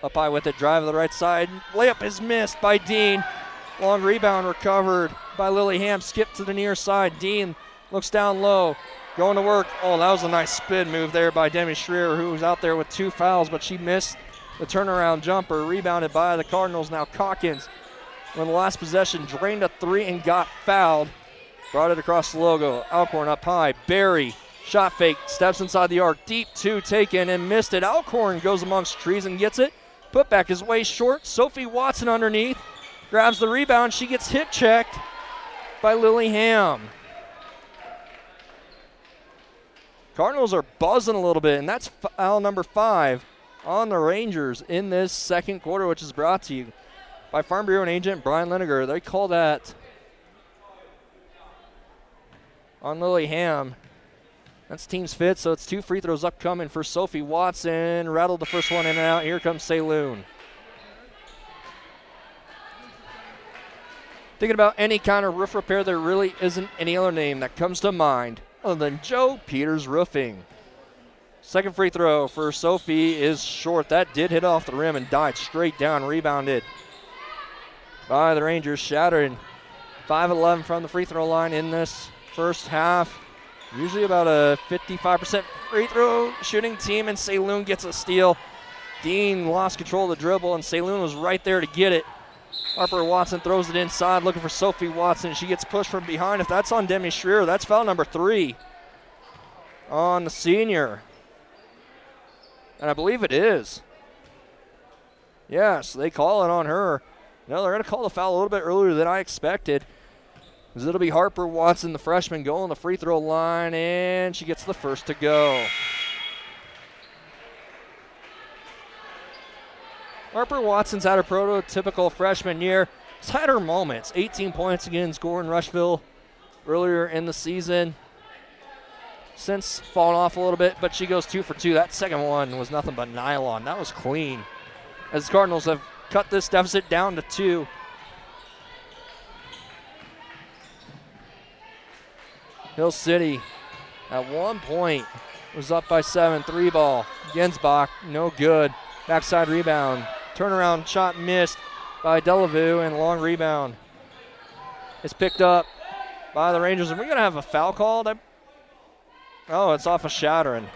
Up high with it, drive to the right side. Layup is missed by Dean. Long rebound recovered by Lily Ham. Skip to the near side. Dean looks down low. Going to work. Oh, that was a nice spin move there by Demi Schreier, who was out there with 2 fouls, but she missed the turnaround jumper. Rebounded by the Cardinals. Now Calkins, when the last possession, drained a 3 and got fouled. Brought it across the logo. Alcorn up high. Barry, shot fake, steps inside the arc. Deep 2 taken and missed it. Alcorn goes amongst trees and gets it. Put back is way short. Sophie Watson underneath. Grabs the rebound. She gets hip checked by Lily Ham. Cardinals are buzzing a little bit, and that's foul number 5 on the Rangers in this second quarter, which is brought to you by Farm Bureau and agent Brian Liniger. They call that on Lily Ham. That's team's fifth, so it's 2 free throws upcoming for Sophie Watson. Rattled the first one in and out. Here comes Saloon. Thinking about any kind of roof repair, there really isn't any other name that comes to mind other than Joe Peters Roofing. Second free throw for Sophie is short. That did hit off the rim and died straight down. Rebounded by the Rangers. Chadron 5-11 from the free throw line in this first half. Usually about a 55% free throw shooting team, and Saloon gets a steal. Dean lost control of the dribble, and Saloon was right there to get it. Harper Watson throws it inside, looking for Sophie Watson. She gets pushed from behind. If that's on Demi Schreier, that's foul number 3 on the senior. And I believe it is. Yes, they call it on her. No, they're going to call the foul a little bit earlier than I expected. As it'll be Harper Watson, the freshman, going the free throw line, and she gets the first to go. Harper Watson's had a prototypical freshman year. She's had her moments. 18 points against Gordon Rushville earlier in the season. Since fallen off a little bit, but she goes 2 for 2. That second one was nothing but nylon. That was clean. As the Cardinals have cut this deficit down to 2. Hill City at one point was up by 7. 3 ball. Gensbach, no good. Backside rebound. Turnaround shot missed by Delavue, and long rebound is picked up by the Rangers. And we're going to have a foul called. Oh, it's off of Chadron.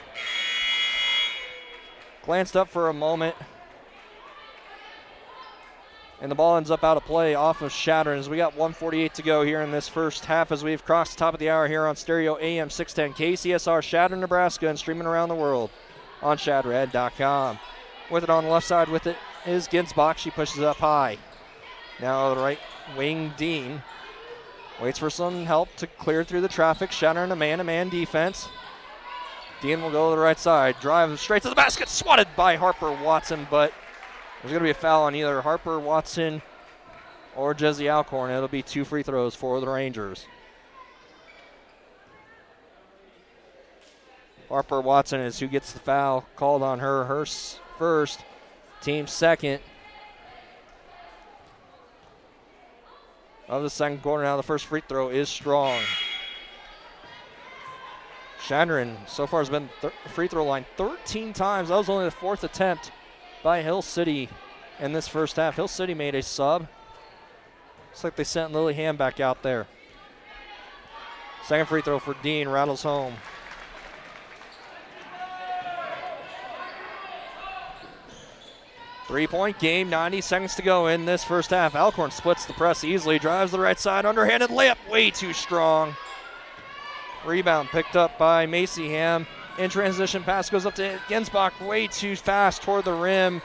Glanced up for a moment, and the ball ends up out of play off of Chadron as we got 1:48 to go here in this first half as we've crossed the top of the hour here on Stereo AM 610 KCSR, Chadron, Nebraska, and streaming around the world on shadred.com. With it on the left side with it is Ginsbach. She pushes it up high. Now the right wing, Dean, waits for some help to clear through the traffic. Chadron a man-to-man defense. Dean will go to the right side. Drive straight to the basket. Swatted by Harper Watson, but there's going to be a foul on either Harper Watson or Jesse Alcorn. It'll be 2 free throws for the Rangers. Harper Watson is who gets the foul called on her. Her first, team second of the second quarter. Now the first free throw is strong. Chadron so far has been free throw line 13 times. That was only the 4th attempt by Hill City in this first half. Hill City made a sub. Looks like they sent Lily Ham back out there. Second free throw for Dean, rattles home. Three-point game, 90 seconds to go in this first half. Alcorn splits the press easily, drives the right side, underhanded layup, way too strong. Rebound picked up by Macy Ham. In transition, pass goes up to Gensbach, way too fast toward the rim.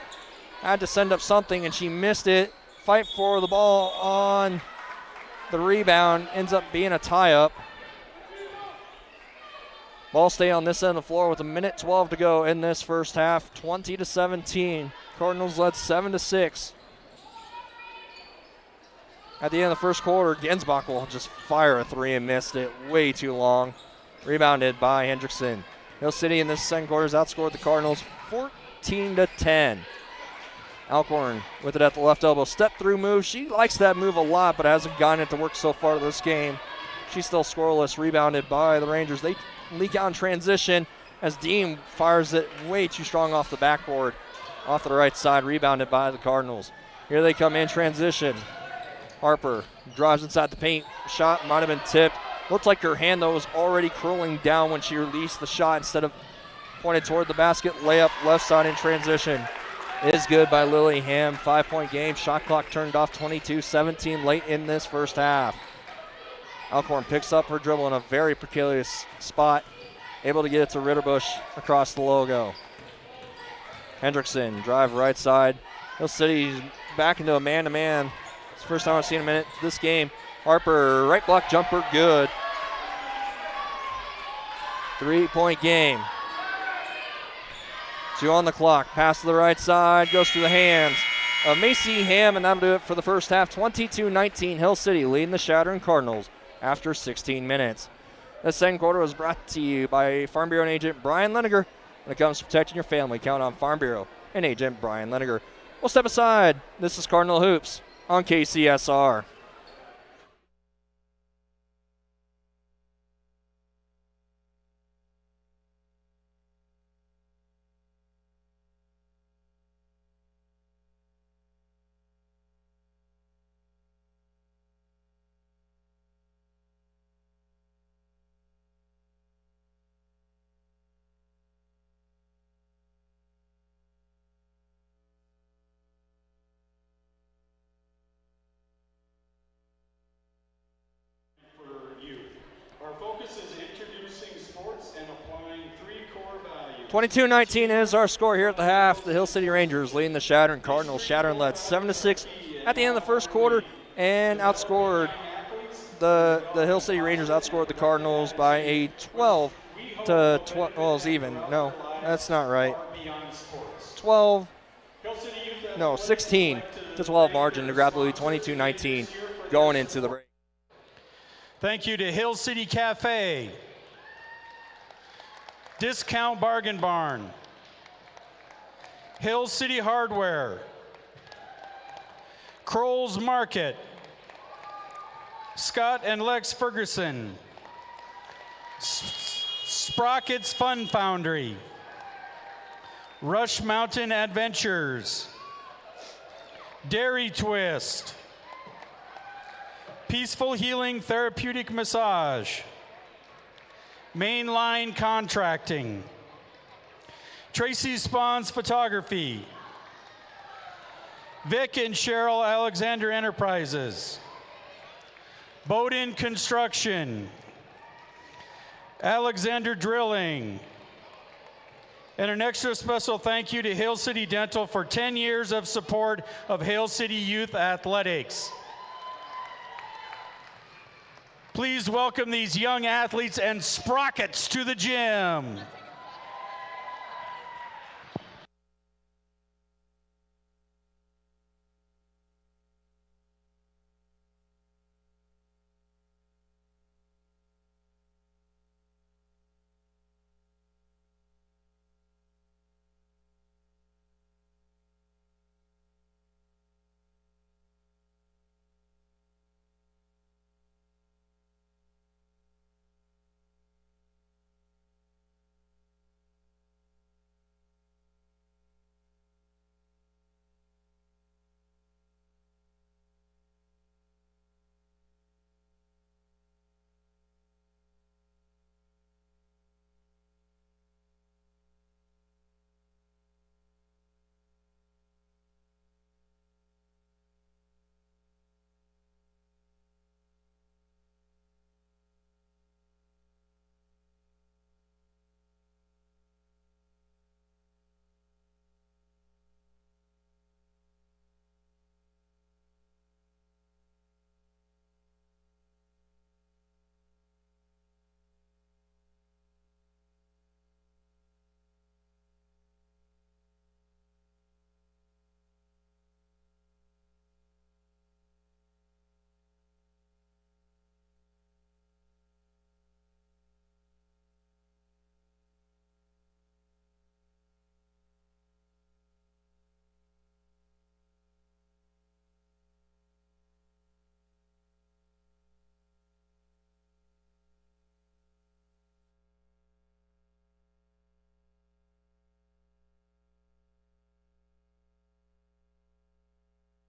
Had to send up something, and she missed it. Fight for the ball on the rebound. Ends up being a tie-up. Ball stay on this end of the floor with 1:12 to go in this first half. 20-17. Cardinals led 7-6. At the end of the first quarter, Gensbach will just fire a 3 and missed it way too long. Rebounded by Hendrickson. Hill City in this second quarter has outscored the Cardinals 14-10. Alcorn with it at the left elbow. Step through move. She likes that move a lot, but hasn't gotten it to work so far this game. She's still scoreless. Rebounded by the Rangers. They leak out in transition as Dean fires it way too strong off the backboard. Off to the right side, rebounded by the Cardinals. Here they come in transition. Harper drives inside the paint. Shot might have been tipped. Looked like her hand, though, was already curling down when she released the shot instead of pointed toward the basket. Layup left side in transition is good by Lily Ham. 5-point game. Shot clock turned off 22-17 late in this first half. Alcorn picks up her dribble in a very precarious spot. Able to get it to Ritterbusch across the logo. Hendrickson drive right side. Hill City's back into a man-to-man. It's the first time I've seen him in this game. Harper, right block jumper, good. 3-point game. 2 on the clock. Pass to the right side, goes through the hands of Macy Ham, and that'll do it for the first half. 22-19, Hill City leading the Chadron Cardinals after 16 minutes. The second quarter was brought to you by Farm Bureau and agent Brian Leniger. When it comes to protecting your family, count on Farm Bureau and agent Brian Leniger. We'll step aside. This is Cardinal Hoops on KCSR. Our focus is introducing sports and applying 3 core values. 22-19 is our score here at the half. The Hill City Rangers leading the Chadron Cardinals. Chadron led 7-6 at the end of the first quarter and outscored the Hill City Rangers outscored the Cardinals by a 12 to 12. Well, it's even. No, that's not right. 16 to 12 margin to grab the lead. 22-19 going into the break. Thank you to Hill City Cafe, Discount Bargain Barn, Hill City Hardware, Kroll's Market, Scott and Lex Ferguson, Sprockets Fun Foundry, Rush Mountain Adventures, Dairy Twist, Peaceful Healing Therapeutic Massage, Mainline Contracting, Tracy Spawns Photography, Vic and Cheryl Alexander Enterprises, Bowden Construction, Alexander Drilling, and an extra special thank you to Hill City Dental for 10 years of support of Hill City Youth Athletics. Please welcome these young athletes and sprockets to the gym.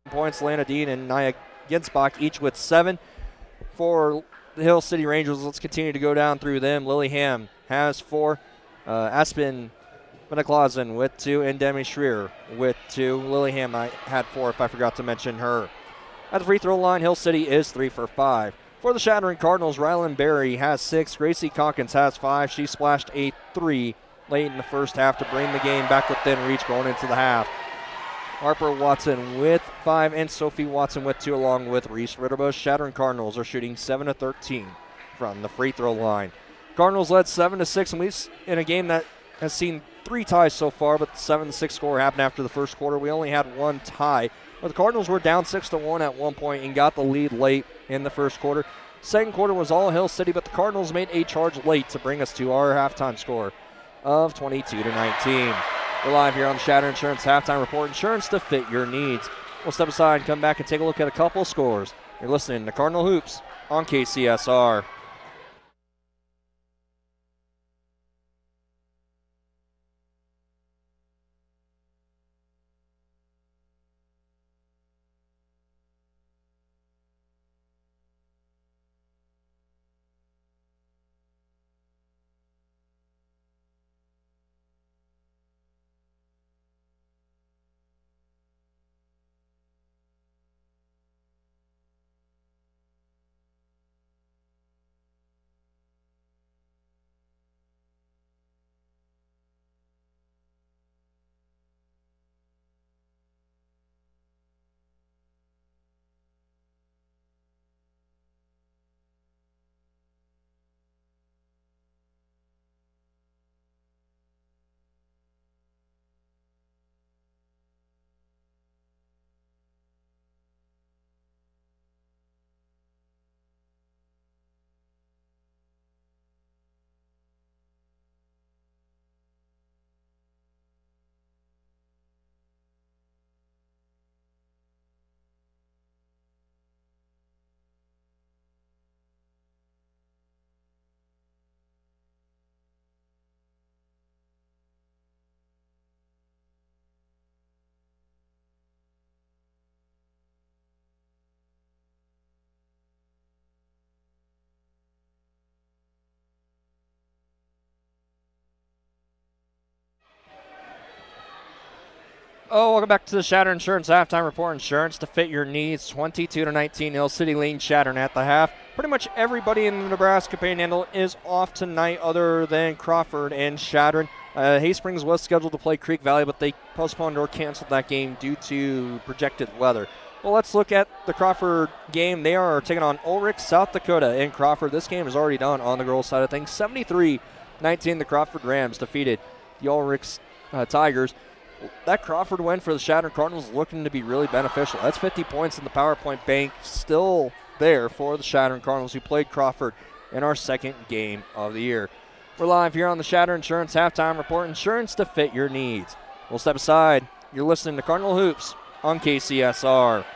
Points, Lana Dean and Nia Ginsbach, each with 7. For the Hill City Rangers, let's continue to go down through them. Lillingham has 4. Aspen Beniclausen with 2, and Demi Schreier with 2. Lillingham I had 4 if I forgot to mention her. At the free throw line, Hill City is 3 for 5. For the Chadron Cardinals, Rylan Berry has 6. Gracie Calkins has 5. She splashed a 3 late in the first half to bring the game back within reach going into the half. Harper Watson with 5 and Sophie Watson with 2 along with Reese Ritterbush. Chadron Cardinals are shooting 7 of 13 from the free throw line. Cardinals led 7-6 and we've in a game that has seen 3 ties so far, but the 7-6 score happened after the first quarter. We only had 1 tie. But the Cardinals were down 6-1 at one point and got the lead late in the first quarter. Second quarter was all Hill City, but the Cardinals made a charge late to bring us to our halftime score of 22-19. We're live here on the Shatter Insurance Halftime Report. Insurance to fit your needs. We'll step aside and come back and take a look at a couple of scores. You're listening to Cardinal Hoops on KCSR. Welcome back to the Shatter Insurance Halftime Report. Insurance to fit your needs. 22-19, Hill City leading Chadron at the half. Pretty much everybody in the Nebraska Panhandle is off tonight other than Crawford and Chadron. Haysprings was scheduled to play Creek Valley, but they postponed or canceled that game due to projected weather. Well, let's look at the Crawford game. They are taking on Ulrich, South Dakota in Crawford. This game is already done on the girls' side of things. 73-19, the Crawford Rams defeated the Ulrich Tigers. That Crawford win for the Chadron Cardinals is looking to be really beneficial. That's 50 points in the PowerPoint bank still there for the Chadron Cardinals, who played Crawford in our second game of the year. We're live here on the Shatter Insurance Halftime Report. Insurance to fit your needs. We'll step aside. You're listening to Cardinal Hoops on KCSR.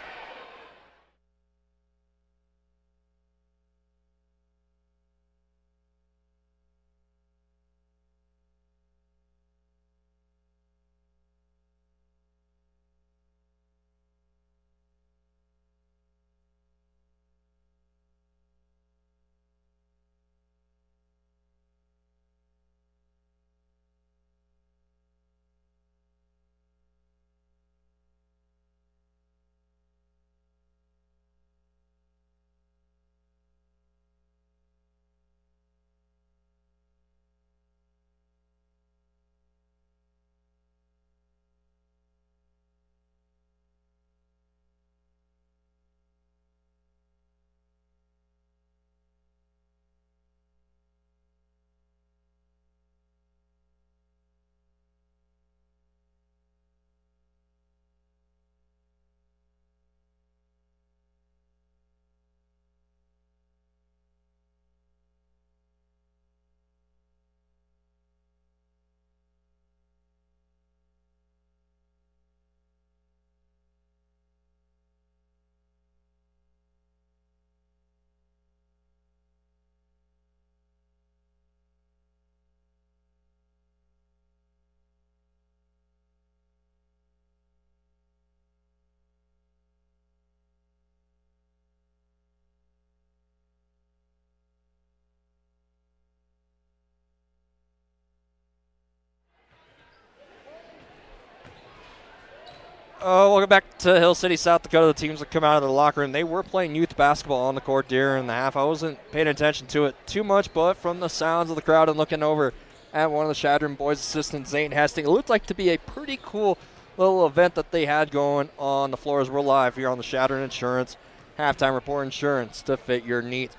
Welcome back to Hill City, South Dakota. The teams that come out of the locker room, they were playing youth basketball on the court during the half. I wasn't paying attention to it too much, but from the sounds of the crowd and looking over at one of the Chadron boys' assistants, Zane Hastings, it looked like to be a pretty cool little event that they had going on the floor as we're live here on the Chadron Insurance Halftime Report. Insurance to fit your needs.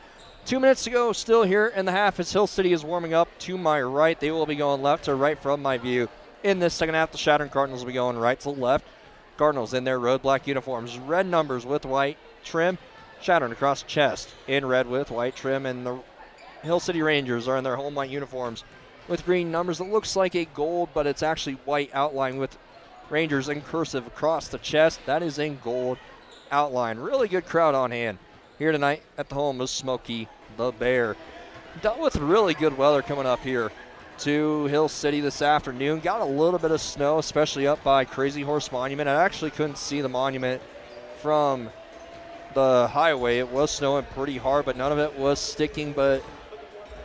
2 minutes to go still here in the half as Hill City is warming up to my right. They will be going left to right from my view. In this second half, the Chadron Cardinals will be going right to left. Cardinals in their road black uniforms, red numbers with white trim. Chadron across the chest in red with white trim. And the Hill City Rangers are in their home white uniforms with green numbers. It looks like a gold, but it's actually white outline with Rangers in cursive across the chest. That is in gold outline. Really good crowd on hand here tonight at the home of Smokey the Bear. Dealt with really good weather coming up here to Hill City this afternoon. Got a little bit of snow, especially up by Crazy Horse Monument. I actually couldn't see the monument from the highway. It was snowing pretty hard, but none of it was sticking. But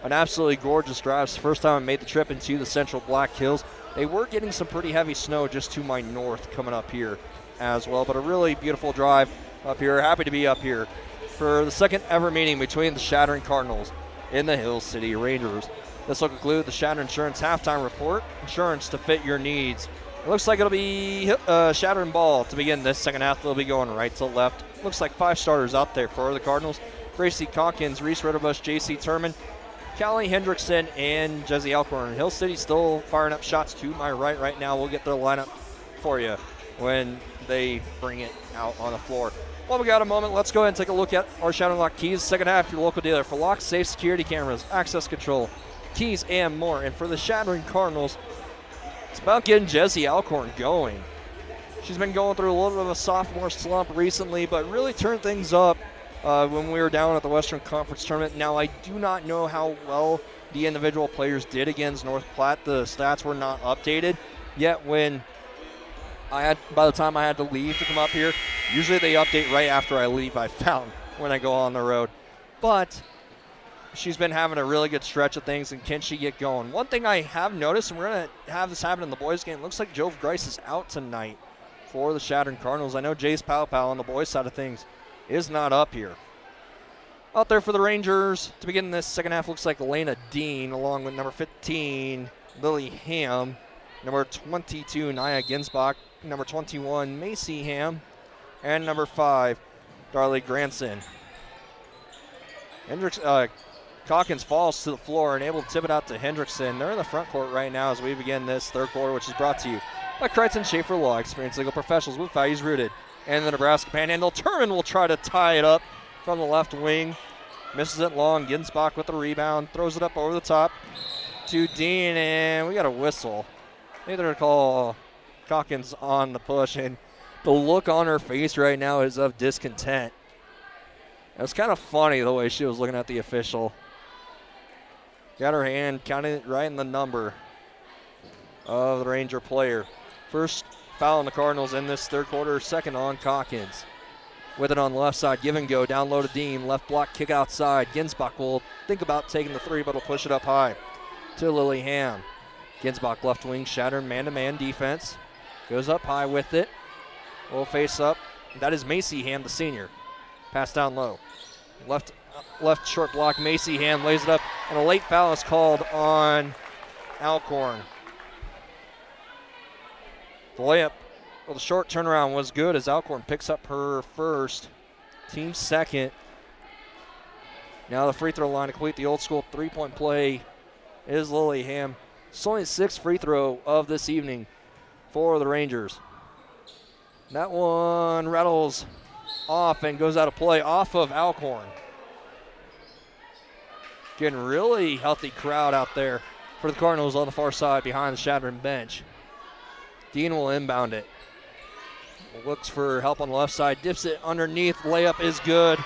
an absolutely gorgeous drive. It's the first time I made the trip into the Central Black Hills. They were getting some pretty heavy snow just to my north coming up here as well. But a really beautiful drive up here. Happy to be up here for the second ever meeting between the Chadron Cardinals and the Hill City Rangers. This will conclude the Chadron Insurance Halftime Report. Insurance to fit your needs. It looks like it'll be Chadron ball to begin this second half. They'll be going right to left. Looks like 5 starters out there for the Cardinals. Gracie Calkins, Reese Ritterbush, J.C. Turman, Callie Hendrickson, and Jesse Alcorn. Hill City still firing up shots to my right now. We'll get their lineup for you when they bring it out on the floor. Well, we got a moment. Let's go ahead and take a look at our Chadron Lock Keys. Second half, your local dealer for locks, safe security cameras, access control, keys, and more. And for the Chadron Cardinals, it's about getting Jesse Alcorn going. She's been going through a little bit of a sophomore slump recently, but really turned things up when we were down at the Western Conference Tournament. Now, I do not know how well the individual players did against North Platte. The stats were not updated yet when by the time I had to leave to come up here. Usually they update right after I leave, I found, when I go on the road. But she's been having a really good stretch of things, and can she get going? One thing I have noticed, and we're going to have this happen in the boys' game, looks like Jove Grice is out tonight for the Chadron Cardinals. I know Jace Pow on the boys' side of things is not up here. Out there for the Rangers to begin this second half looks like Elena Dean, along with number 15, Lily Ham, number 22, Nia Ginsbach, number 21, Macy Ham, and number 5, Darley Granson. Calkins falls to the floor and able to tip it out to Hendrickson. They're in the front court right now as we begin this third quarter, which is brought to you by Crichton Schaefer Law, experienced legal professionals with values rooted in the Nebraska Panhandle. Turman will try to tie it up from the left wing. Misses it long. Ginsbach with the rebound. Throws it up over the top to Dean, and we got a whistle. Either to call Calkins on the push, and the look on her face right now is of discontent. It was kind of funny the way she was looking at the official. Got her hand counting it right in the number of the Ranger player. First foul on the Cardinals in this third quarter, second on Calkins. With it on the left side, give and go, down low to Dean, left block, kick outside. Ginsbach will think about taking the three, but will push it up high to Lily Ham. Ginsbach left wing, Chadron man-to-man defense. Goes up high with it. Will face up. That is Macy Ham, the senior. Pass down low. Left short block, Macy Ham lays it up, and a late foul is called on Alcorn. The layup, well, the short turnaround was good as Alcorn picks up her first, team second. Now the free throw line to complete the old school three-point play is Lily Ham. It's only the 6th free throw of this evening for the Rangers. That one rattles off and goes out of play off of Alcorn. Getting really healthy crowd out there for the Cardinals on the far side behind the Chadron bench. Dean will inbound it. Looks for help on the left side, dips it underneath. Layup is good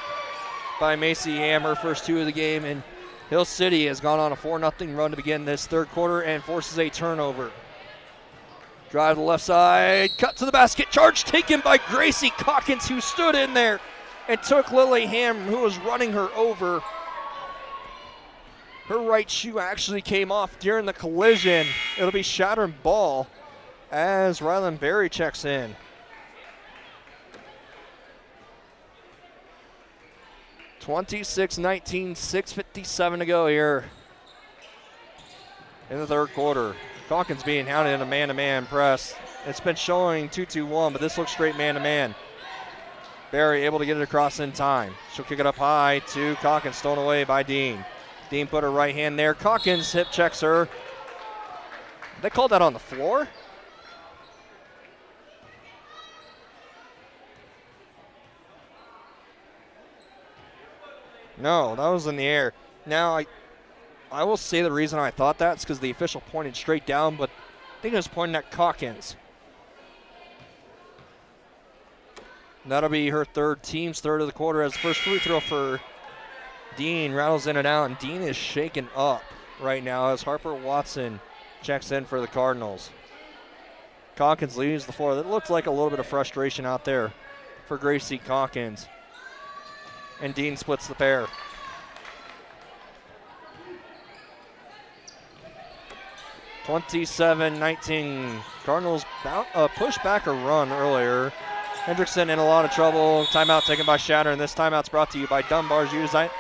by Macy Hammer, first 2 of the game, and Hill City has gone on a 4-0 run to begin this third quarter and forces a turnover. Drive to the left side, cut to the basket, charge taken by Gracie Calkins, who stood in there and took Lily Ham, who was running her over. Her right shoe actually came off during the collision. It'll be Chadron ball as Rylan Berry checks in. 26-19, 6:57 to go here in the third quarter. Calkins being hounded in a man-to-man press. It's been showing 2-2-1, but this looks straight man-to-man. Barry able to get it across in time. She'll kick it up high to Calkins, stolen away by Dean. Dean put her right hand there. Calkins hip checks her. They called that on the floor? No, that was in the air. Now, I will say the reason I thought that is because the official pointed straight down, but I think it was pointing at Calkins. That'll be her team's third of the quarter as the first free throw for Dean rattles in and out, and Dean is shaken up right now as Harper Watson checks in for the Cardinals. Calkins leaves the floor. That looked like a little bit of frustration out there for Gracie Calkins. And Dean splits the pair. (27-19). Cardinals pushed back a run earlier. Hendrickson in a lot of trouble. Timeout taken by Chadron. This timeout's brought to you by Dunbar's U Design.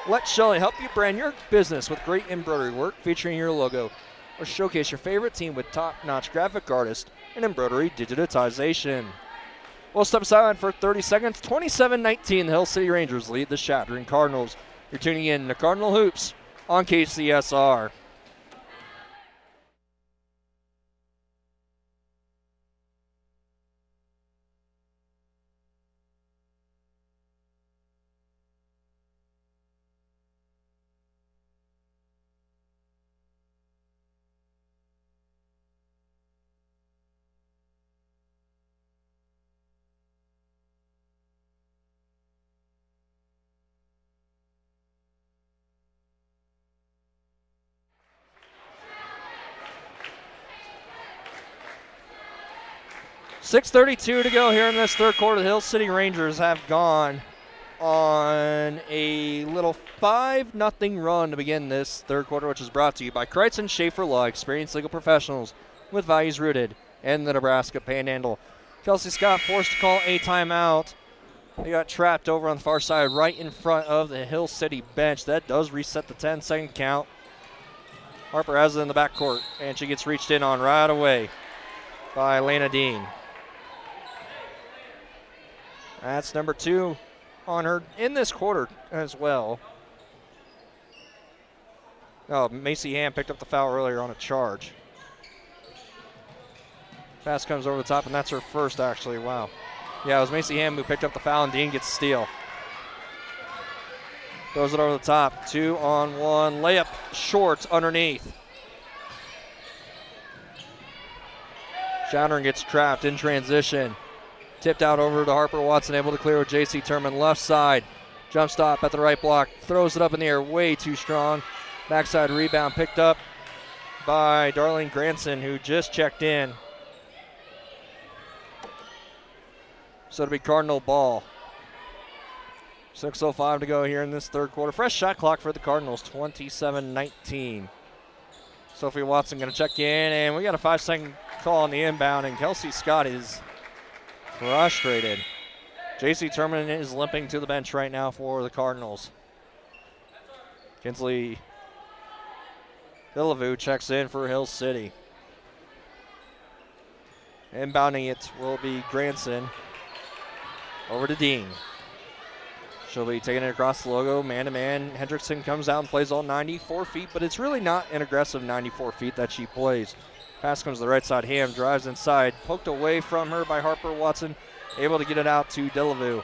Let Shelley help you brand your business with great embroidery work featuring your logo, or showcase your favorite team with top-notch graphic artists and embroidery digitization. We'll step aside for 30 seconds. 27-19, the Hill City Rangers lead the Chadron Cardinals. You're tuning in to Cardinal Hoops on KCSR. .6:32 to go here in this third quarter. The Hill City Rangers have gone on a little 5-0 run to begin this third quarter, which is brought to you by Kreitz and Schaefer Law, experienced legal professionals with values rooted in the Nebraska Panhandle. Kelsey Scott forced to call a timeout. They got trapped over on the far side right in front of the Hill City bench. That does reset the 10-second count. Harper has it in the backcourt, and she gets reached in on right away by Lena Dean. That's number 2 on her in this quarter as well. Oh, Macy Ham picked up the foul earlier on a charge. Pass comes over the top, and that's her first, actually. Wow. Yeah, it was Macy Ham who picked up the foul, and Dean gets a steal. Throws it over the top. 2-on-1. Layup short underneath. Chadron gets trapped in transition. Tipped out over to Harper Watson, able to clear with J.C. Turman. Left side. Jump stop at the right block. Throws it up in the air. Way too strong. Backside rebound picked up by Darlene Granson, who just checked in. So it'll be Cardinal ball. 6:05 to go here in this third quarter. Fresh shot clock for the Cardinals, 27-19. Sophie Watson going to check in, and we got a 5-second call on the inbound, and Kelsey Scott is frustrated. J.C. Turman is limping to the bench right now for the Cardinals. Kinsley Villavu checks in for Hill City. Inbounding it will be Granson. Over to Dean. She'll be taking it across the logo, man-to-man. Hendrickson comes out and plays all 94 feet, but it's really not an aggressive 94 feet that she plays. Pass comes to the right side. Ham drives inside. Poked away from her by Harper Watson. Able to get it out to Delavu.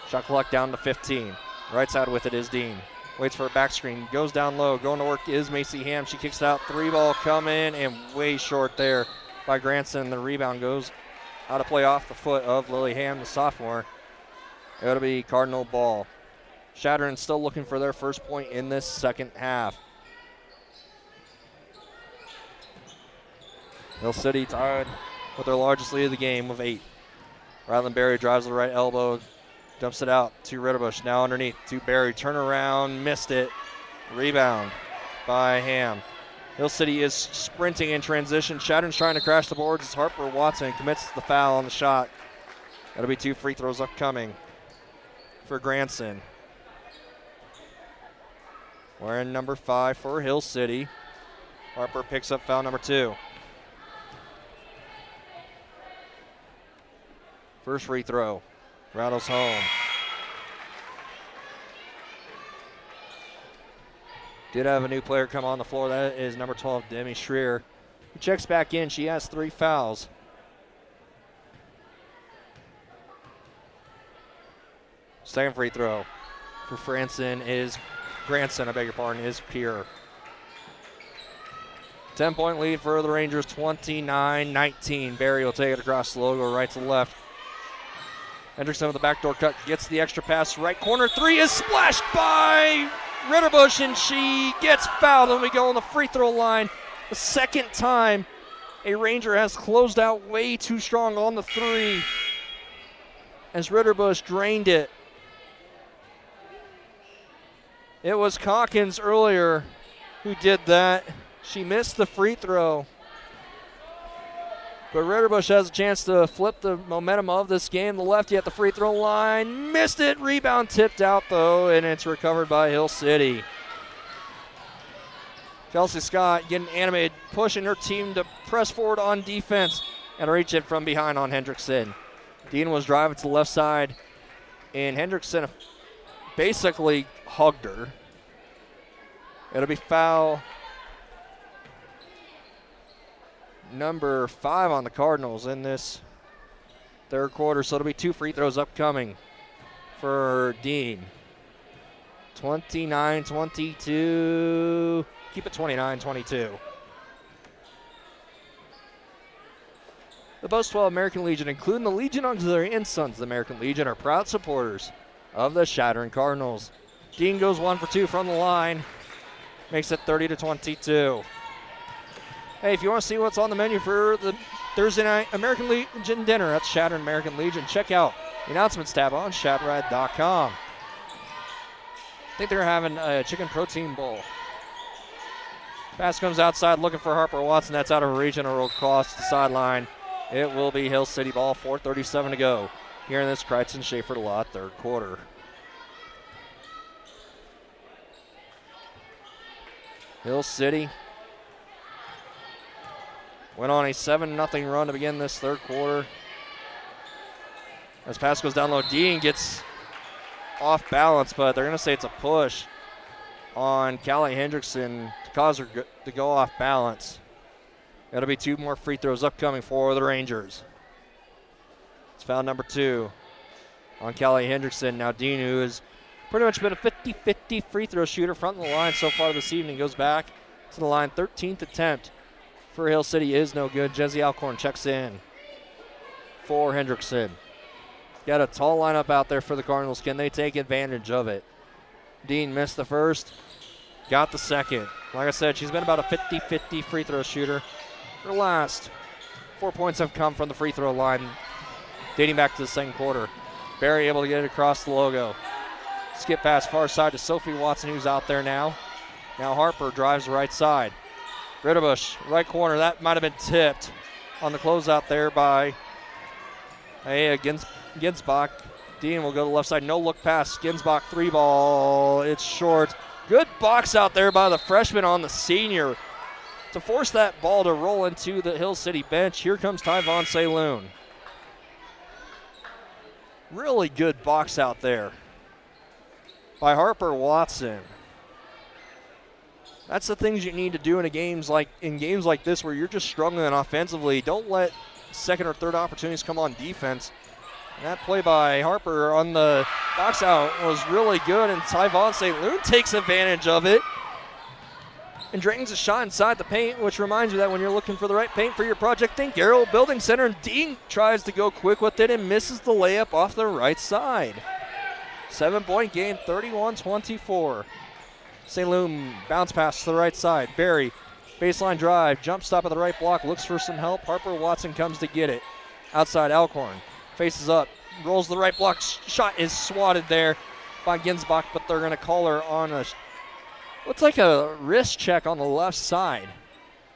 Shot clock down to 15. Right side with it is Dean. Waits for a back screen. Goes down low. Going to work is Macy Ham. She kicks it out. 3-ball coming and way short there by Granson. The rebound goes out of play off the foot of Lily Ham, the sophomore. It'll be Cardinal ball. Chadron still looking for their first point in this second half. Hill City tied with their largest lead of the game with 8. Ryland Berry drives the right elbow, dumps it out to Ritterbush. Now underneath to Berry. Turn around, missed it. Rebound by Ham. Hill City is sprinting in transition. Chadron's trying to crash the boards as Harper Watson commits the foul on the shot. That'll be 2 free throws upcoming for Granson. Wearing number 5 for Hill City. Harper picks up foul number 2. First free throw. Rattles home. Did have a new player come on the floor. That is number 12, Demi Schreer. Who checks back in. She has 3 fouls. Second free throw for Granson, I beg your pardon, is pure. 10-point lead for the Rangers, 29-19. Barry will take it across the logo, right to left. Hendrickson with the backdoor cut, gets the extra pass, right corner, 3 is splashed by Ritterbusch, and she gets fouled, and we go on the free throw line. The second time a Ranger has closed out way too strong on the 3 as Ritterbusch drained it. It was Calkins earlier who did that. She missed the free throw. But Ritterbusch has a chance to flip the momentum of this game. The lefty at the free throw line. Missed it. Rebound tipped out, though, and it's recovered by Hill City. Kelsey Scott getting animated, pushing her team to press forward on defense and reach it from behind on Hendrickson. Dean was driving to the left side, and Hendrickson basically hugged her. It'll be foul number 5 on the Cardinals in this third quarter, so it'll be 2 free throws upcoming for Dean. 29-22. Keep it 29-22. The Post 12 American Legion, including the Legion Auxiliary and Sons of the American Legion, are proud supporters of the Chadron Cardinals. Dean goes 1 for 2 from the line. Makes it 30-22. Hey, if you want to see what's on the menu for the Thursday night American Legion dinner, that's Chadron American Legion. Check out the announcements tab on chadrad.com. I think they're having a chicken protein bowl. Pass comes outside looking for Harper Watson. That's out of reach and a roll across the sideline. It will be Hill City ball, 4:37 to go here in this Kreitzen-Schaefer Lot third quarter. Hill City went on a 7-0 run to begin this third quarter. As pass goes down low, Dean gets off balance, but they're going to say it's a push on Callie Hendrickson to cause her to go off balance. That'll be 2 more free throws upcoming for the Rangers. It's foul number 2 on Callie Hendrickson. Now Dean, who has pretty much been a 50-50 free throw shooter from the line so far this evening, goes back to the line. 13th attempt for Hill City is no good. Jesse Alcorn checks in for Hendrickson. Got a tall lineup out there for the Cardinals. Can they take advantage of it? Dean missed the first, got the second. Like I said, she's been about a 50-50 free throw shooter. Her last 4 points have come from the free throw line dating back to the second quarter. Barry able to get it across the logo. Skip pass far side to Sophie Watson, who's out there now. Now Harper drives the right side. Ritterbusch, right corner. That might have been tipped on the closeout there by Ginsbach. Dean will go to the left side. No look pass. Ginsbach 3-ball. It's short. Good box out there by the freshman on the senior to force that ball to roll into the Hill City bench. Here comes Tyvon Saloon. Really good box out there by Harper Watson. That's the things you need to do in games like this where you're just struggling offensively. Don't let second or third opportunities come on defense. And that play by Harper on the box out was really good, and Tyvon St. Loon takes advantage of it and drains a shot inside the paint, which reminds you that when you're looking for the right paint for your project, think Arrow Building Center. And Dean tries to go quick with it and misses the layup off the right side. 7-point game, 31-24. St. Loon bounce pass to the right side. Barry, baseline drive, jump stop at the right block, looks for some help. Harper Watson comes to get it. Outside Alcorn, faces up, rolls the right block. Shot is swatted there by Ginsbach, but they're going to call her on a, looks like a wrist check on the left side.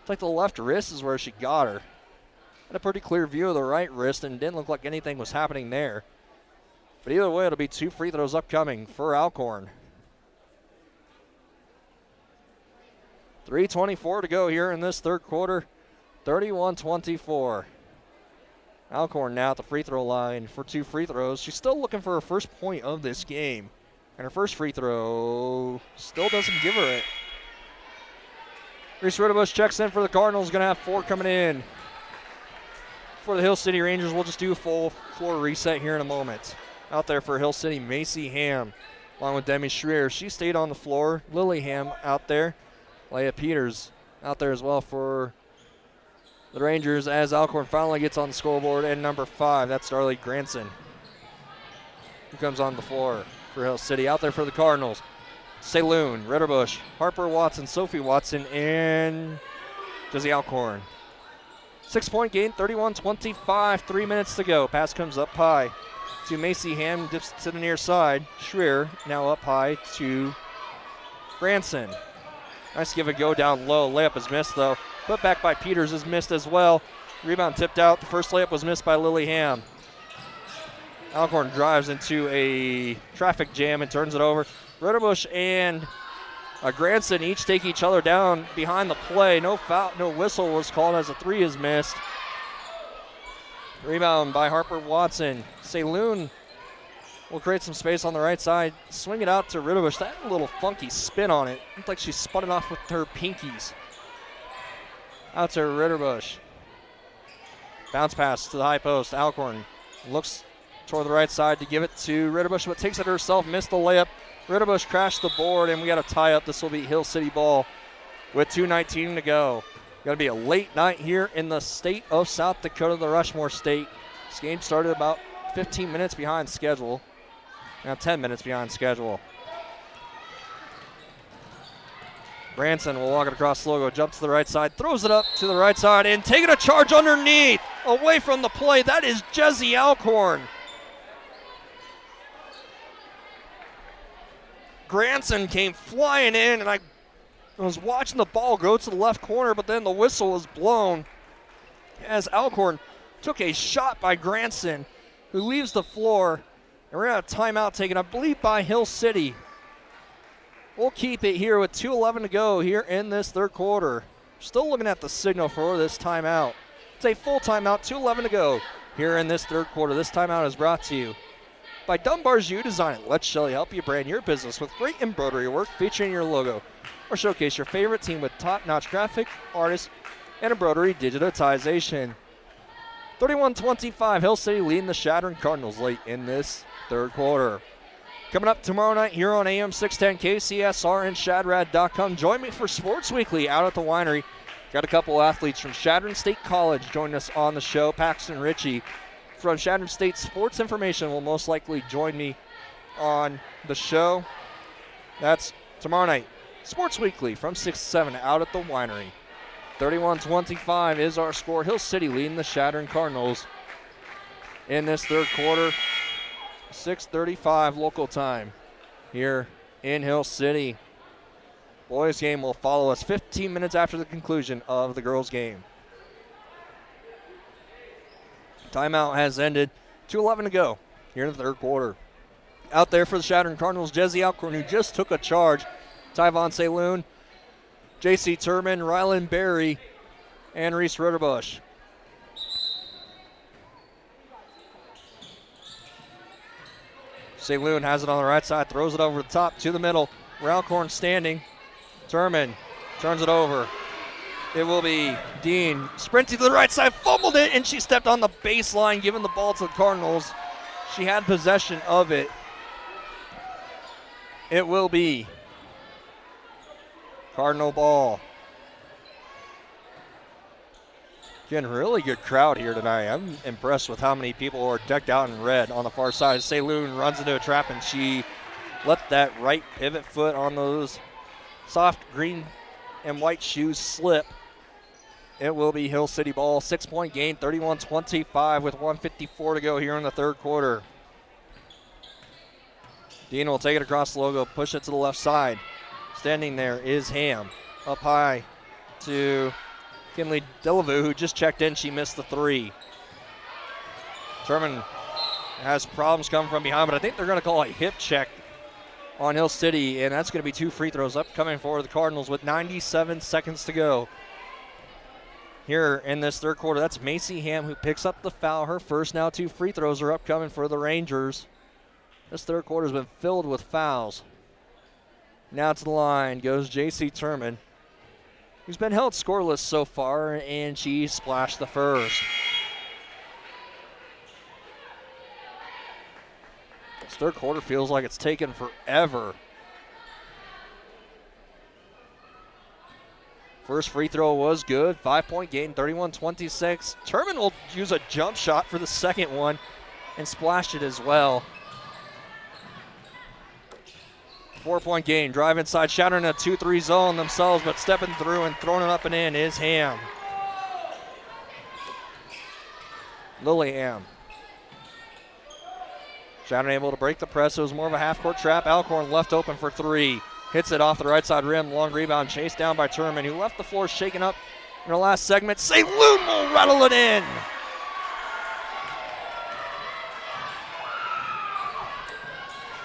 It's like the left wrist is where she got her. Had a pretty clear view of the right wrist and didn't look like anything was happening there. But either way, it'll be 2 free throws upcoming for Alcorn. 3:24 to go here in this third quarter. 31-24. Alcorn now at the free throw line for 2 free throws. She's still looking for her first point of this game. And her first free throw still doesn't give her it. Reese Ritterbush checks in for the Cardinals. Going to have 4 coming in. For the Hill City Rangers, we'll just do a full floor reset here in a moment. Out there for Hill City, Macy Ham, along with Demi Schreier. She stayed on the floor. Lily Ham out there. Leia Peters out there as well for the Rangers as Alcorn finally gets on the scoreboard. And number 5, that's Darley Granson, who comes on the floor for Hill City. Out there for the Cardinals, Saloon, Ritterbush, Harper Watson, Sophie Watson, and Josie Alcorn. 6-point game, 31-25, 3 minutes to go. Pass comes up high to Macy Ham, dips to the near side. Schreier now up high to Granson. Nice give a go down low. Layup is missed though. Put back by Peters is missed as well. Rebound tipped out. The first layup was missed by Lily Ham. Alcorn drives into a traffic jam and turns it over. Ritterbush and Granson each take each other down behind the play. No foul, no whistle was called as a 3 is missed. Rebound by Harper Watson. Saloon will create some space on the right side. Swing it out to Ritterbush. That little funky spin on it. Looked like she spun it off with her pinkies. Out to Ritterbush. Bounce pass to the high post. Alcorn looks toward the right side to give it to Ritterbush, but takes it herself. Missed the layup. Ritterbush crashed the board, and we got a tie up. This will be Hill City ball with 2:19 to go. Going to be a late night here in the state of South Dakota, the Rushmore State. This game started about 15 minutes behind schedule. Now 10 minutes behind schedule. Branson will walk it across the logo, jumps to the right side, throws it up to the right side, and taking a charge underneath, away from the play. That is Jesse Alcorn. Granson came flying in, and I was watching the ball go to the left corner, but then the whistle was blown as Alcorn took a shot by Granson, who leaves the floor. And we're going to have a timeout taken, I believe, by Hill City. We'll keep it here with 2:11 to go here in this third quarter. Still looking at the signal for this timeout. It's a full timeout, 2:11 to go here in this third quarter. This timeout is brought to you by Dunbar's U Design It. Let Shelly help you brand your business with great embroidery work featuring your logo, or showcase your favorite team with top-notch graphic, artists, and embroidery digitization. 31-25, Hill City leading the Chadron Cardinals late in this third quarter. Coming up tomorrow night here on AM 610 KCSR and Shadrad.com. Join me for Sports Weekly out at the winery. Got a couple athletes from Chadron State College joining us on the show. Paxton Ritchie from Chadron State Sports Information will most likely join me on the show. That's tomorrow night. Sports Weekly from 6 to 7 out at the winery. 31-25 is our score. Hill City leading the Chadron Cardinals in this third quarter. 6:35 local time here in Hill City. Boys game will follow us 15 minutes after the conclusion of the girls game. Timeout has ended. 2:11 to go here in the third quarter. Out there for the Chadron Cardinals, Jesse Alcorn, who just took a charge. Tyvon Saloon, J.C. Turman, Rylan Berry, and Reese Ritterbush. Saloon has it on the right side, throws it over the top to the middle. Where Alcorn standing. Turman turns it over. It will be Dean sprinting to the right side, fumbled it, and she stepped on the baseline, giving the ball to the Cardinals. She had possession of it. It will be Cardinal ball. Again, really good crowd here tonight. I'm impressed with how many people are decked out in red on the far side. Saloon runs into a trap, and she let that right pivot foot on those soft green and white shoes slip. It will be Hill City ball. 6-point game, 31-25 with 1:54 to go here in the third quarter. Dean will take it across the logo, push it to the left side. Standing there is Ham. Up high to Kinley Delavu, who just checked in. She missed the three. Turman has problems coming from behind, but I think they're going to call a hip check on Hill City, and that's going to be 2 free throws upcoming for the Cardinals with 97 seconds to go here in this third quarter. That's Macy Ham who picks up the foul, her first. Now 2 free throws are upcoming for the Rangers. This third quarter has been filled with fouls. Now to the line goes J.C. Turman, who's been held scoreless so far, and she splashed the first. This third quarter feels like it's taken forever. First free throw was good. 5-point game, 31-26. Turman will use a jump shot for the second one and splashed it as well. 4-point game. Drive inside. Chadron in a 2-3 zone themselves, but stepping through and throwing it up and in is Ham. Lily Ham. Chadron able to break the press. It was more of a half-court trap. Alcorn left open for 3. Hits it off the right side rim. Long rebound chased down by Turman, who left the floor shaken up in the last segment. St. Luke will rattle it in.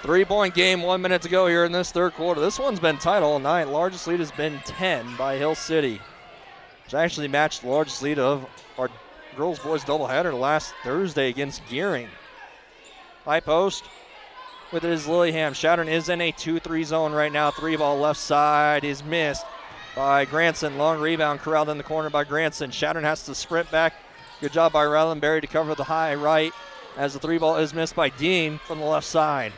Three-point game, 1 minute to go here in this third quarter. This one's been tight all night. Largest lead has been 10 by Hill City, which actually matched the largest lead of our girls-boys doubleheader last Thursday against Gearing. High post with it is Lillingham. Chadron is in a 2-3 zone right now. 3-ball left side is missed by Granson. Long rebound corralled in the corner by Granson. Chadron has to sprint back. Good job by Rylan Berry to cover the high right as the 3-ball is missed by Dean from the left side.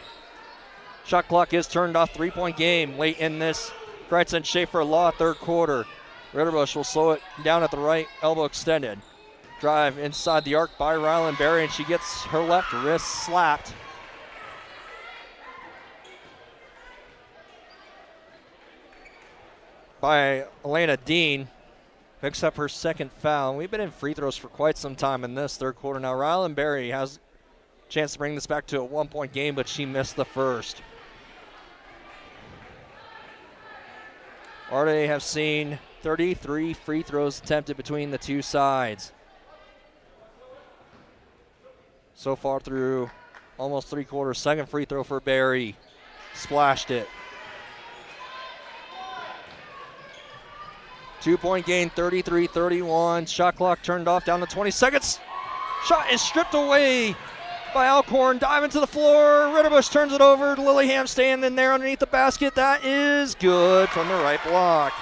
Shot clock is turned off. 3-point game late in this Crichton Schaefer Law third quarter. Ritterbush will slow it down at the right, elbow extended. Drive inside the arc by Rylan Berry, and she gets her left wrist slapped. By Elena Dean. Picks up her second foul. We've been in free throws for quite some time in this third quarter. Now Rylan Berry has a chance to bring this back to a 1-point game, but she missed the first. Arte have seen 33 free throws attempted between the two sides. So far through almost 3 quarters. Second free throw for Berry. Splashed it. 2-point gain, 33-31. Shot clock turned off down to 20 seconds. Shot is stripped away by Alcorn. Diving to the floor. Ritterbush turns it over. Lillingham standing there underneath the basket. That is good from the right block.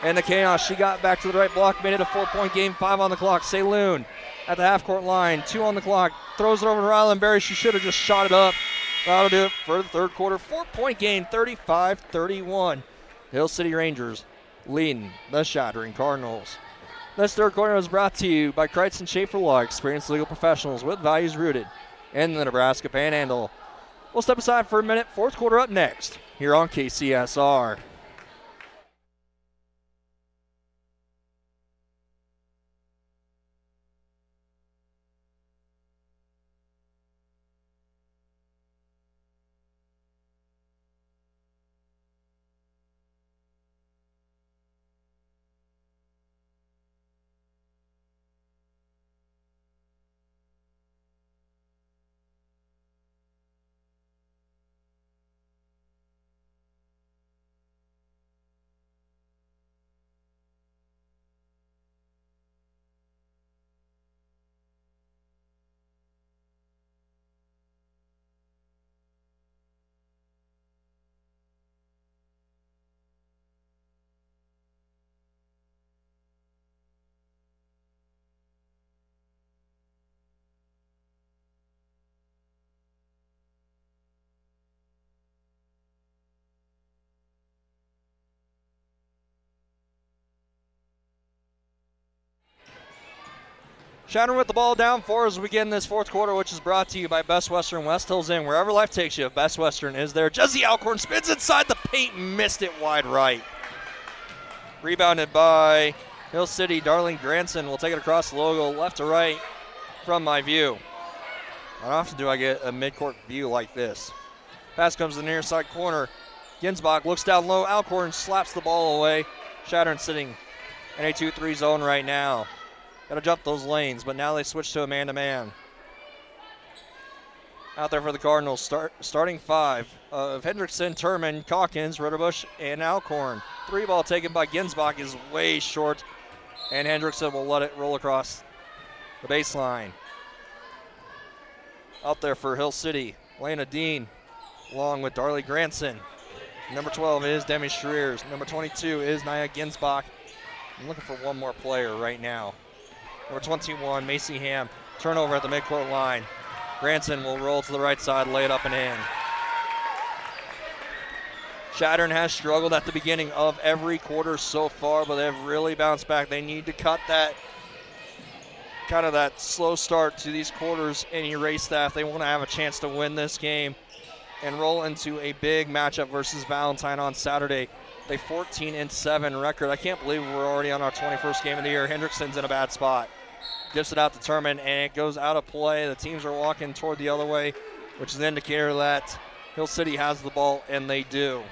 And the chaos, she got back to the right block, made it a 4-point game, 5 on the clock. Saloon at the half-court line, 2 on the clock. Throws it over to Rylan Berry. She should have just shot it up. That'll do it for the third quarter. 4-point game, 35-31. Hill City Rangers leading the Chadron Cardinals. This third quarter was brought to you by Crichton Schaefer Law, experienced legal professionals with values rooted in the Nebraska Panhandle. We'll step aside for a minute. Fourth quarter up next here on KCSR. Chadron with the ball down 4 as we begin this fourth quarter, which is brought to you by Best Western. West Hills Inn, wherever life takes you. Best Western is there. Jesse Alcorn spins inside the paint, missed it wide right. Rebounded by Hill City. Darlene Granson will take it across the logo, left to right from my view. How often do I get a midcourt view like this? Pass comes to the near side corner. Ginsbach looks down low. Alcorn slaps the ball away. Chadron sitting in a 2-3 zone right now. Got to jump those lanes, but now they switch to a man-to-man. Out there for the Cardinals, starting 5 of Hendrickson, Turman, Calkins, Ritterbusch, and Alcorn. 3 ball taken by Ginsbach is way short, and Hendrickson will let it roll across the baseline. Out there for Hill City, Lena Dean, along with Darley Granson. Number 12 is Demi Schreers. Number 22 is Nia Ginsbach. I'm looking for one more player right now. Number 21, Macy Ham. Turnover at the midcourt line. Granson will roll to the right side, lay it up and in. Chadron has struggled at the beginning of every quarter so far, but they've really bounced back. They need to cut that kind of that slow start to these quarters and erase that if they want to have a chance to win this game and roll into a big matchup versus Valentine on Saturday. A 14-7 record. I can't believe we're already on our 21st game of the year. Hendrickson's in a bad spot. Gives it out to Turman, and it goes out of play. The teams are walking toward the other way, which is an indicator that Hill City has the ball, and they do.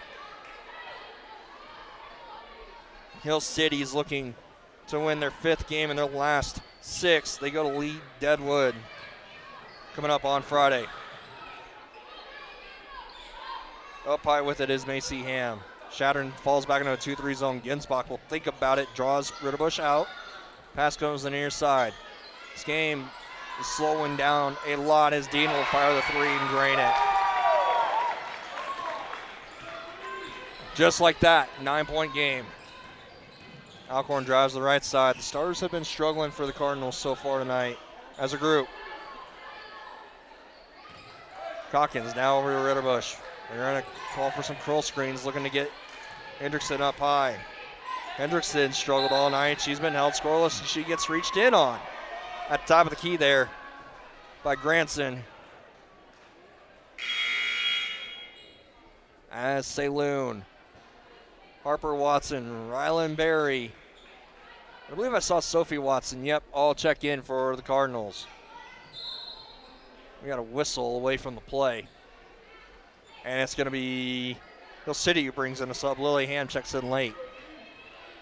Hill City is looking to win their 5th game in their last 6. They go to Lee Deadwood coming up on Friday. Up high with it is Macy Ham. Chadron falls back into a 2-3 zone. Ginsbach will think about it, draws Ritterbusch out. Pass goes to the near side. This game is slowing down a lot as Dean will fire the 3 and drain it. Just like that, 9-point game. Alcorn drives the right side. The starters have been struggling for the Cardinals so far tonight as a group. Calkins now over to Ritterbusch. They're going to call for some curl screens, looking to get Hendrickson up high. Hendrickson struggled all night. She's been held scoreless, and she gets reached in on at the top of the key there by Granson. As Saloon, Harper Watson, Rylan Berry. I believe I saw Sophie Watson. Yep, all check in for the Cardinals. We got a whistle away from the play. And it's going to be Hill City who brings in a sub. Lily Ham checks in late.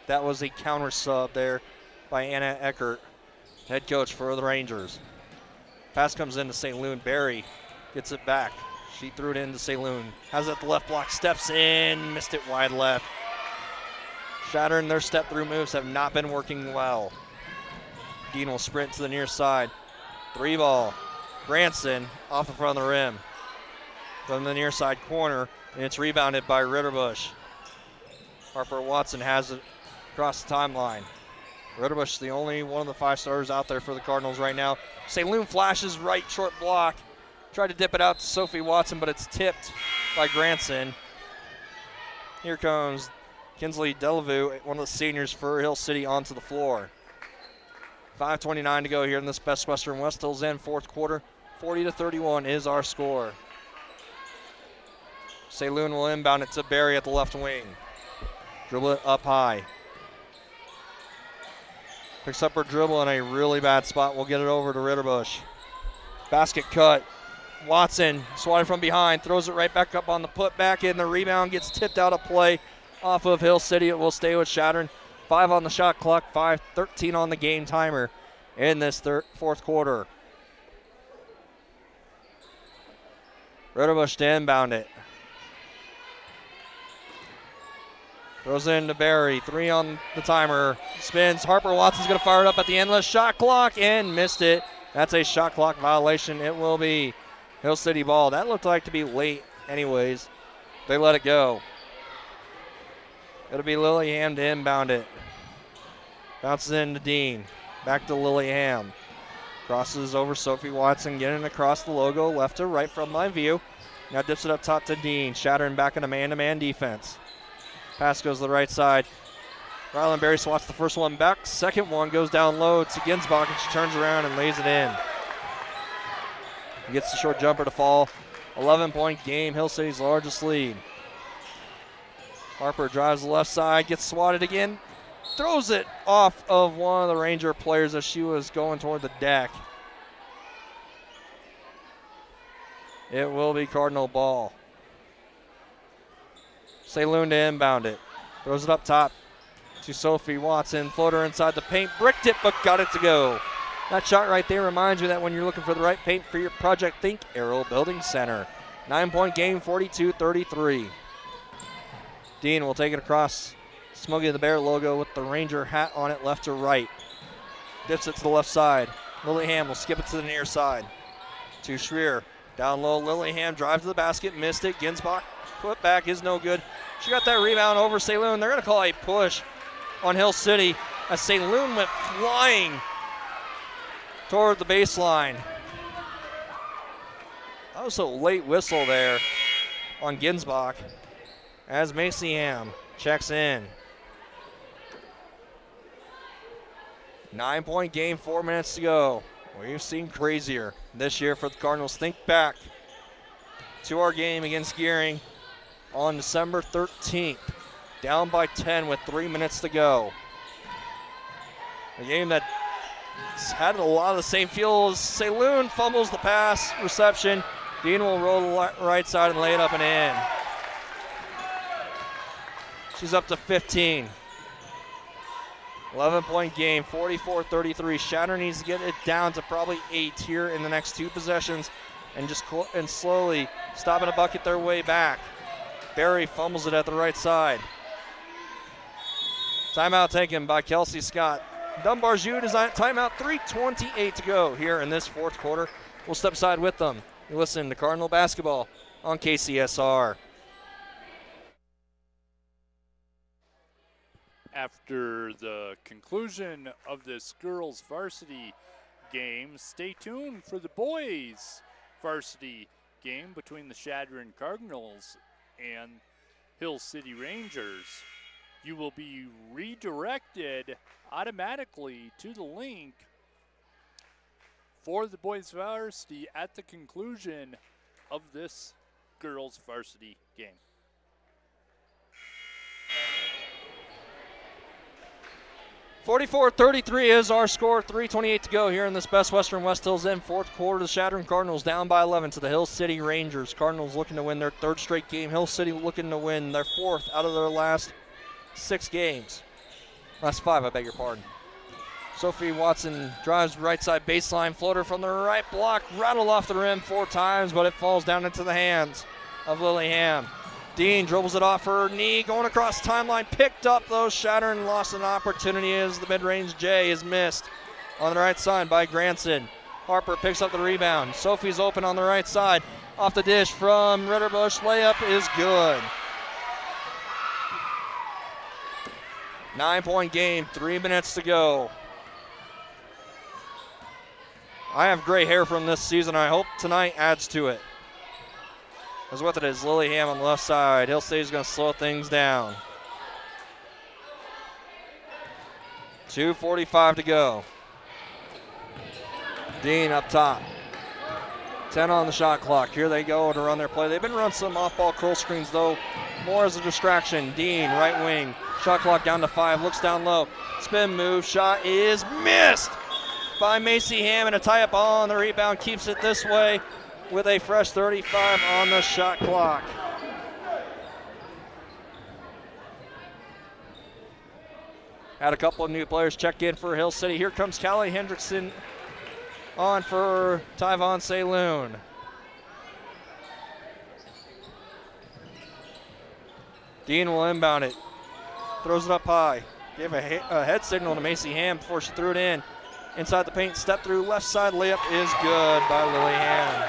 That was a counter sub there by Anna Eckert, head coach for the Rangers. Pass comes into St. Loon. Barry gets it back. She threw it into St. Loon. Has it at the left block, steps in, missed it wide left. Chadron, their step-through moves have not been working well. Dean will sprint to the near side. 3 ball. Granson off the front of the rim. From the near side corner, and it's rebounded by Ritterbusch. Harper Watson has it across the timeline. Ritterbusch, the only one of the 5 starters out there for the Cardinals right now. St. Loon flashes right short block. Tried to dip it out to Sophie Watson, but it's tipped by Granson. Here comes Kinsley Delavu, one of the seniors for Hill City, onto the floor. 5:29 to go here in this Best Western West Hills End 4th quarter. 40-31 is our score. Saloon will inbound it to Barry at the left wing. Dribble it up high. Picks up her dribble in a really bad spot. We'll get it over to Ritterbusch. Basket cut. Watson swatted from behind. Throws it right back up on the putback, and the rebound gets tipped out of play off of Hill City. It will stay with Chadron. 5 on the shot clock. 5:13 on the game timer in this 4th quarter. Ritterbusch to inbound it. Throws it into Barry. 3 on the timer. Spins. Harper Watson's going to fire it up at the endless shot clock and missed it. That's a shot clock violation. It will be Hill City ball. That looked like to be late anyways. They let it go. It'll be Lily Ham to inbound it. Bounces into Dean. Back to Lily Ham. Crosses over Sophie Watson, getting across the logo left to right from my view. Now dips it up top to Dean. Shattering back in a man-to-man defense. Pass goes to the right side. Rylan Berry swats the first one back. Second one goes down low to Ginsbach, and she turns around and lays it in. He gets the short jumper to fall. 11-point game, Hill City's largest lead. Harper drives the left side, gets swatted again. Throws it off of one of the Ranger players as she was going toward the deck. It will be Cardinal ball. Saloon to inbound it. Throws it up top to Sophie Watson. Floater inside the paint. Bricked it, but got it to go. That shot right there reminds you that when you're looking for the right paint for your project, think Arrow Building Center. 9-point game, 42-33. Dean will take it across Smokey the Bear logo with the Ranger hat on it, left to right. Dips it to the left side. Lillingham will skip it to the near side. To Schreer. Down low, Lillingham drives to the basket, missed it. Ginsbach put back is no good. She got that rebound over St. Loon. They're going to call a push on Hill City as St. Loon went flying toward the baseline. That was a late whistle there on Ginsbach as Macyham checks in. 9-point game, 4 minutes to go. We've seen crazier this year for the Cardinals. Think back to our game against Gearing on December 13th. Down by 10 with 3 minutes to go. A game that had a lot of the same feel as St. Loon fumbles the pass, reception. Dean will roll the right side and lay it up and in. She's up to 15. 11-point game, 44-33. Chadron needs to get it down to probably 8 here in the next 2 possessions and just slowly stopping a bucket their way back. Barry fumbles it at the right side. Timeout taken by Kelsey Scott. Dunbar's U design timeout, 3:28 to go here in this 4th quarter. We'll step aside with them. You listen to Cardinal Basketball on KCSR. After the conclusion of this girls varsity game, stay tuned for the boys varsity game between the Chadron Cardinals and Hill City Rangers. You will be redirected automatically to the link for the boys varsity at the conclusion of this girls varsity game. .44-33 is our score. 3:28 to go here in this Best Western West Hills End 4th quarter. The Chadron Cardinals down by 11 to the Hill City Rangers. Cardinals looking to win their 3rd straight game. Hill City looking to win their 4th out of their last 6 games. Last 5, I beg your pardon. Sophie Watson drives right side baseline. Floater from the right block. Rattled off the rim 4 times, but it falls down into the hands of Lillingham. Dean dribbles it off her knee, going across timeline, picked up though. Chadron lost an opportunity as the mid-range J is missed on the right side by Granson. Harper picks up the rebound. Sophie's open on the right side. Off the dish from Ritterbusch. Layup is good. 9-point game, 3 minutes to go. I have gray hair from this season. I hope tonight adds to it. As what it is, Lillingham on the left side. Hill City's going to slow things down. 2:45 to go. Dean up top. 10 on the shot clock. Here they go to run their play. They've been running some off-ball curl screens, though, more as a distraction. Dean, right wing. Shot clock down to 5. Looks down low. Spin move. Shot is missed by Macyham, and a tie-up on the rebound. Keeps it this way with a fresh 35 on the shot clock. Had a couple of new players check in for Hill City. Here comes Callie Hendrickson on for Tyvon Saloon. Dean will inbound it. Throws it up high. Gave a head signal to Macyham before she threw it in. Inside the paint, step through, left side layup is good by Lillingham.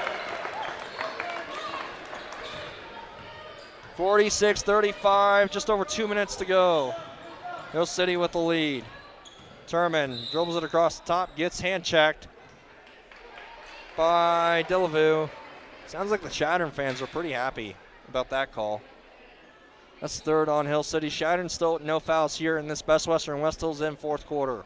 46-35, just over 2 minutes to go. Hill City with the lead. Turman dribbles it across the top, gets hand checked by Delavu. Sounds like the Chadron fans are pretty happy about that call. That's 3rd on Hill City. Chadron still no fouls here in this Best Western West Hills End 4th quarter.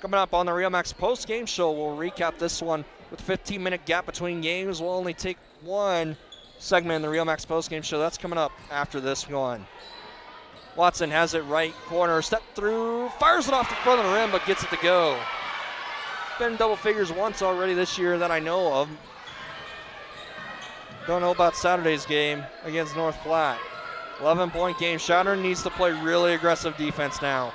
Coming up on the Real Max post-game show, we'll recap this one with a 15-minute gap between games. We'll only take one segment in the Real Max post-game show. That's coming up after this one. Watson has it right corner, step through, fires it off the front of the rim, but gets it to go. Been double figures once already this year that I know of. Don't know about Saturday's game against North Platte. 11-point game. Chadron needs to play really aggressive defense now.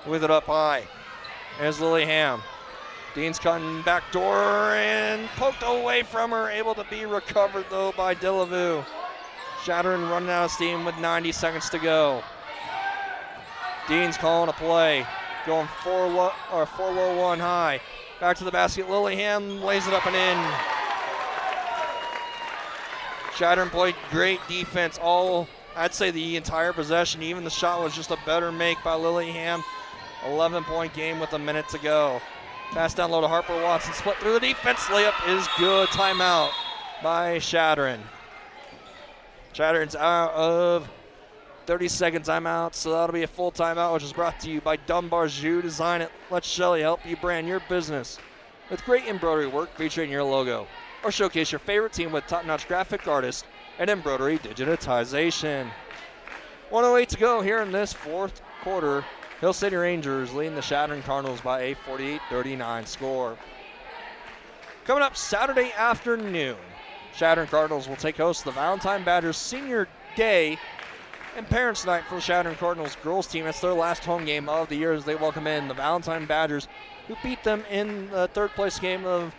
with it up high. There's Lillingham. Dean's cutting back door and poked away from her. Able to be recovered, though, by Delavu. Chadron running out of steam with 90 seconds to go. Dean's calling a play. Going 4 low, 1 high. Back to the basket. Lillingham lays it up and in. Chadron played great defense I'd say the entire possession. Even the shot was just a better make by Lillingham. 11-point game with a minute to go. Pass down low to Harper Watson. Split through the defense. Layup is good. Timeout by Chadron. Chadron's out of 30-second timeout, so that'll be a full timeout, which is brought to you by Dunbar's You Design It. Let Shelly help you brand your business with great embroidery work featuring your logo. Or showcase your favorite team with top-notch graphic artists and embroidery digitization. 1:08 to go here in this fourth quarter. Hill City Rangers leading the Chadron Cardinals by a 48-39 score. Coming up Saturday afternoon, Chadron Cardinals will take host to the Valentine Badgers Senior Day and Parents Night for the Chadron Cardinals girls team. It's their last home game of the year as they welcome in the Valentine Badgers, who beat them in the third-place game of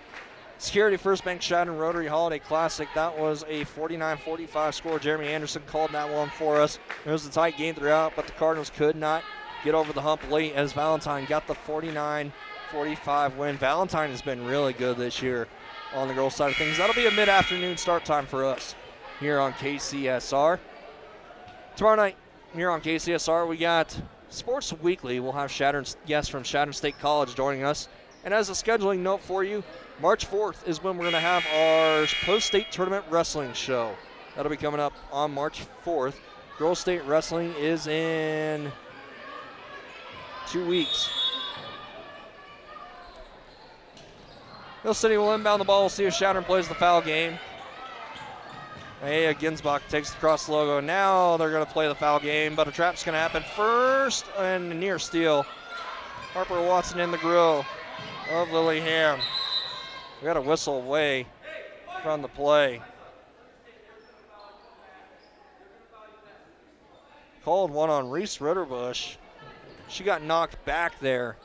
Security First Bank Chadron Rotary Holiday Classic. That was a 49-45 score. Jeremy Anderson called that one for us. It was a tight game throughout, but the Cardinals could not get over the hump late as Valentine got the 49-45 win. Valentine has been really good this year on the girls' side of things. That'll be a mid-afternoon start time for us here on KCSR. Tomorrow night here on KCSR, we got Sports Weekly. We'll have guests from Chadron State College joining us. And as a scheduling note for you, March 4th is when we're going to have our post-state tournament wrestling show. That'll be coming up on March 4th. Girls State Wrestling is in 2 weeks. Hill City will inbound the ball. We'll see if Chadron plays the foul game. Hey, Ginsbach takes the cross logo. Now they're going to play the foul game, but a trap's going to happen first and near steal. Harper Watson in the grill of Lillingham. We got a whistle away from the play. Called one on Reese Ritterbush. She got knocked back there.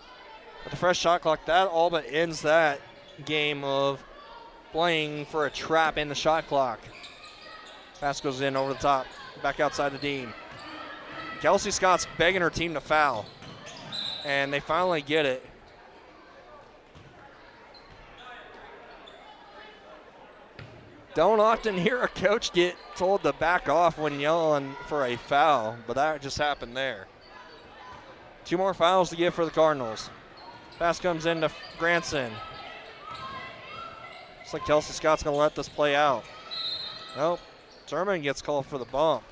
With the fresh shot clock, that all but ends that game of playing for a trap in the shot clock. Pass goes in over the top, back outside the Dean. Kelsey Scott's begging her team to foul, and they finally get it. Don't often hear a coach get told to back off when yelling for a foul, but that just happened there. 2 more fouls to give for the Cardinals. Pass comes into Granson. Looks like Kelsey Scott's going to let this play out. Nope. Thurman gets called for the bump.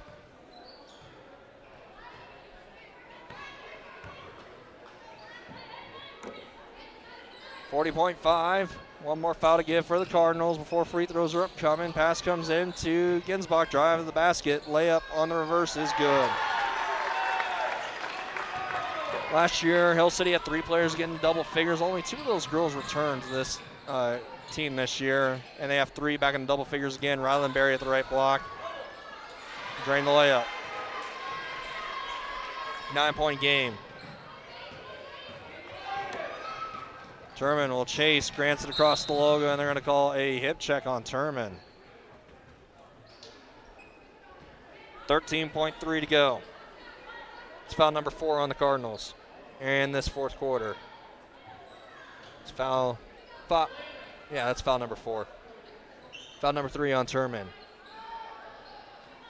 .5. One more foul to give for the Cardinals before free throws are upcoming. Pass comes in to Ginsbach. Drive to the basket. Layup on the reverse is good. Last year, Hill City had 3 players getting double figures. Only 2 of those girls returned to this team this year, and they have 3 back in double figures again. Ryland Berry at the right block. Drain the layup. 9-point game. Turman will chase, grants it across the logo, and they're going to call a hip check on Turman. 13.3 to go. It's foul number 4 on the Cardinals in this fourth quarter. It's foul 5. Yeah, that's foul number 4. Foul number 3 on Turman.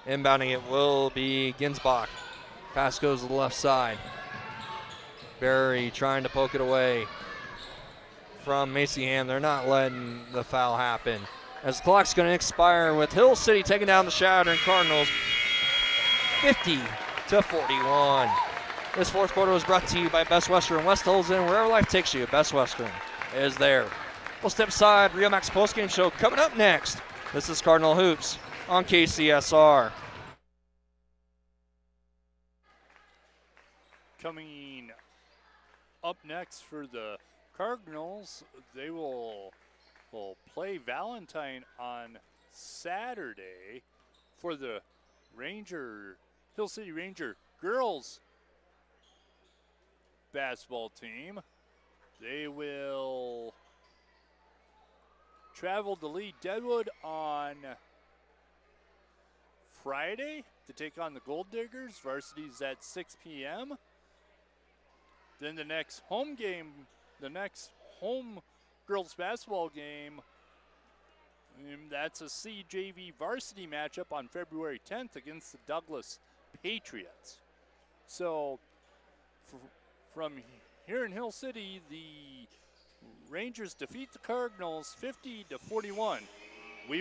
Inbounding it will be Ginsbach. Pass goes to the left side. Berry trying to poke it away from Macyham. They're not letting the foul happen. As the clock's going to expire with Hill City taking down the Chadron Cardinals 50-41. This fourth quarter was brought to you by Best Western. West Hills Inn, wherever life takes you, Best Western is there. We'll step aside. Rio Max postgame show coming up next. This is Cardinal Hoops on KCSR. Coming up next for the Cardinals, they will play Valentine on Saturday for the Hill City Ranger girls basketball team. They will travel to Lee Deadwood on Friday to take on the Gold Diggers. Varsity's at 6 p.m. Then the next home girls basketball game, that's a CJV varsity matchup on February 10th against the Douglas Patriots. So from here in Hill City, the Rangers defeat the Cardinals 50-41.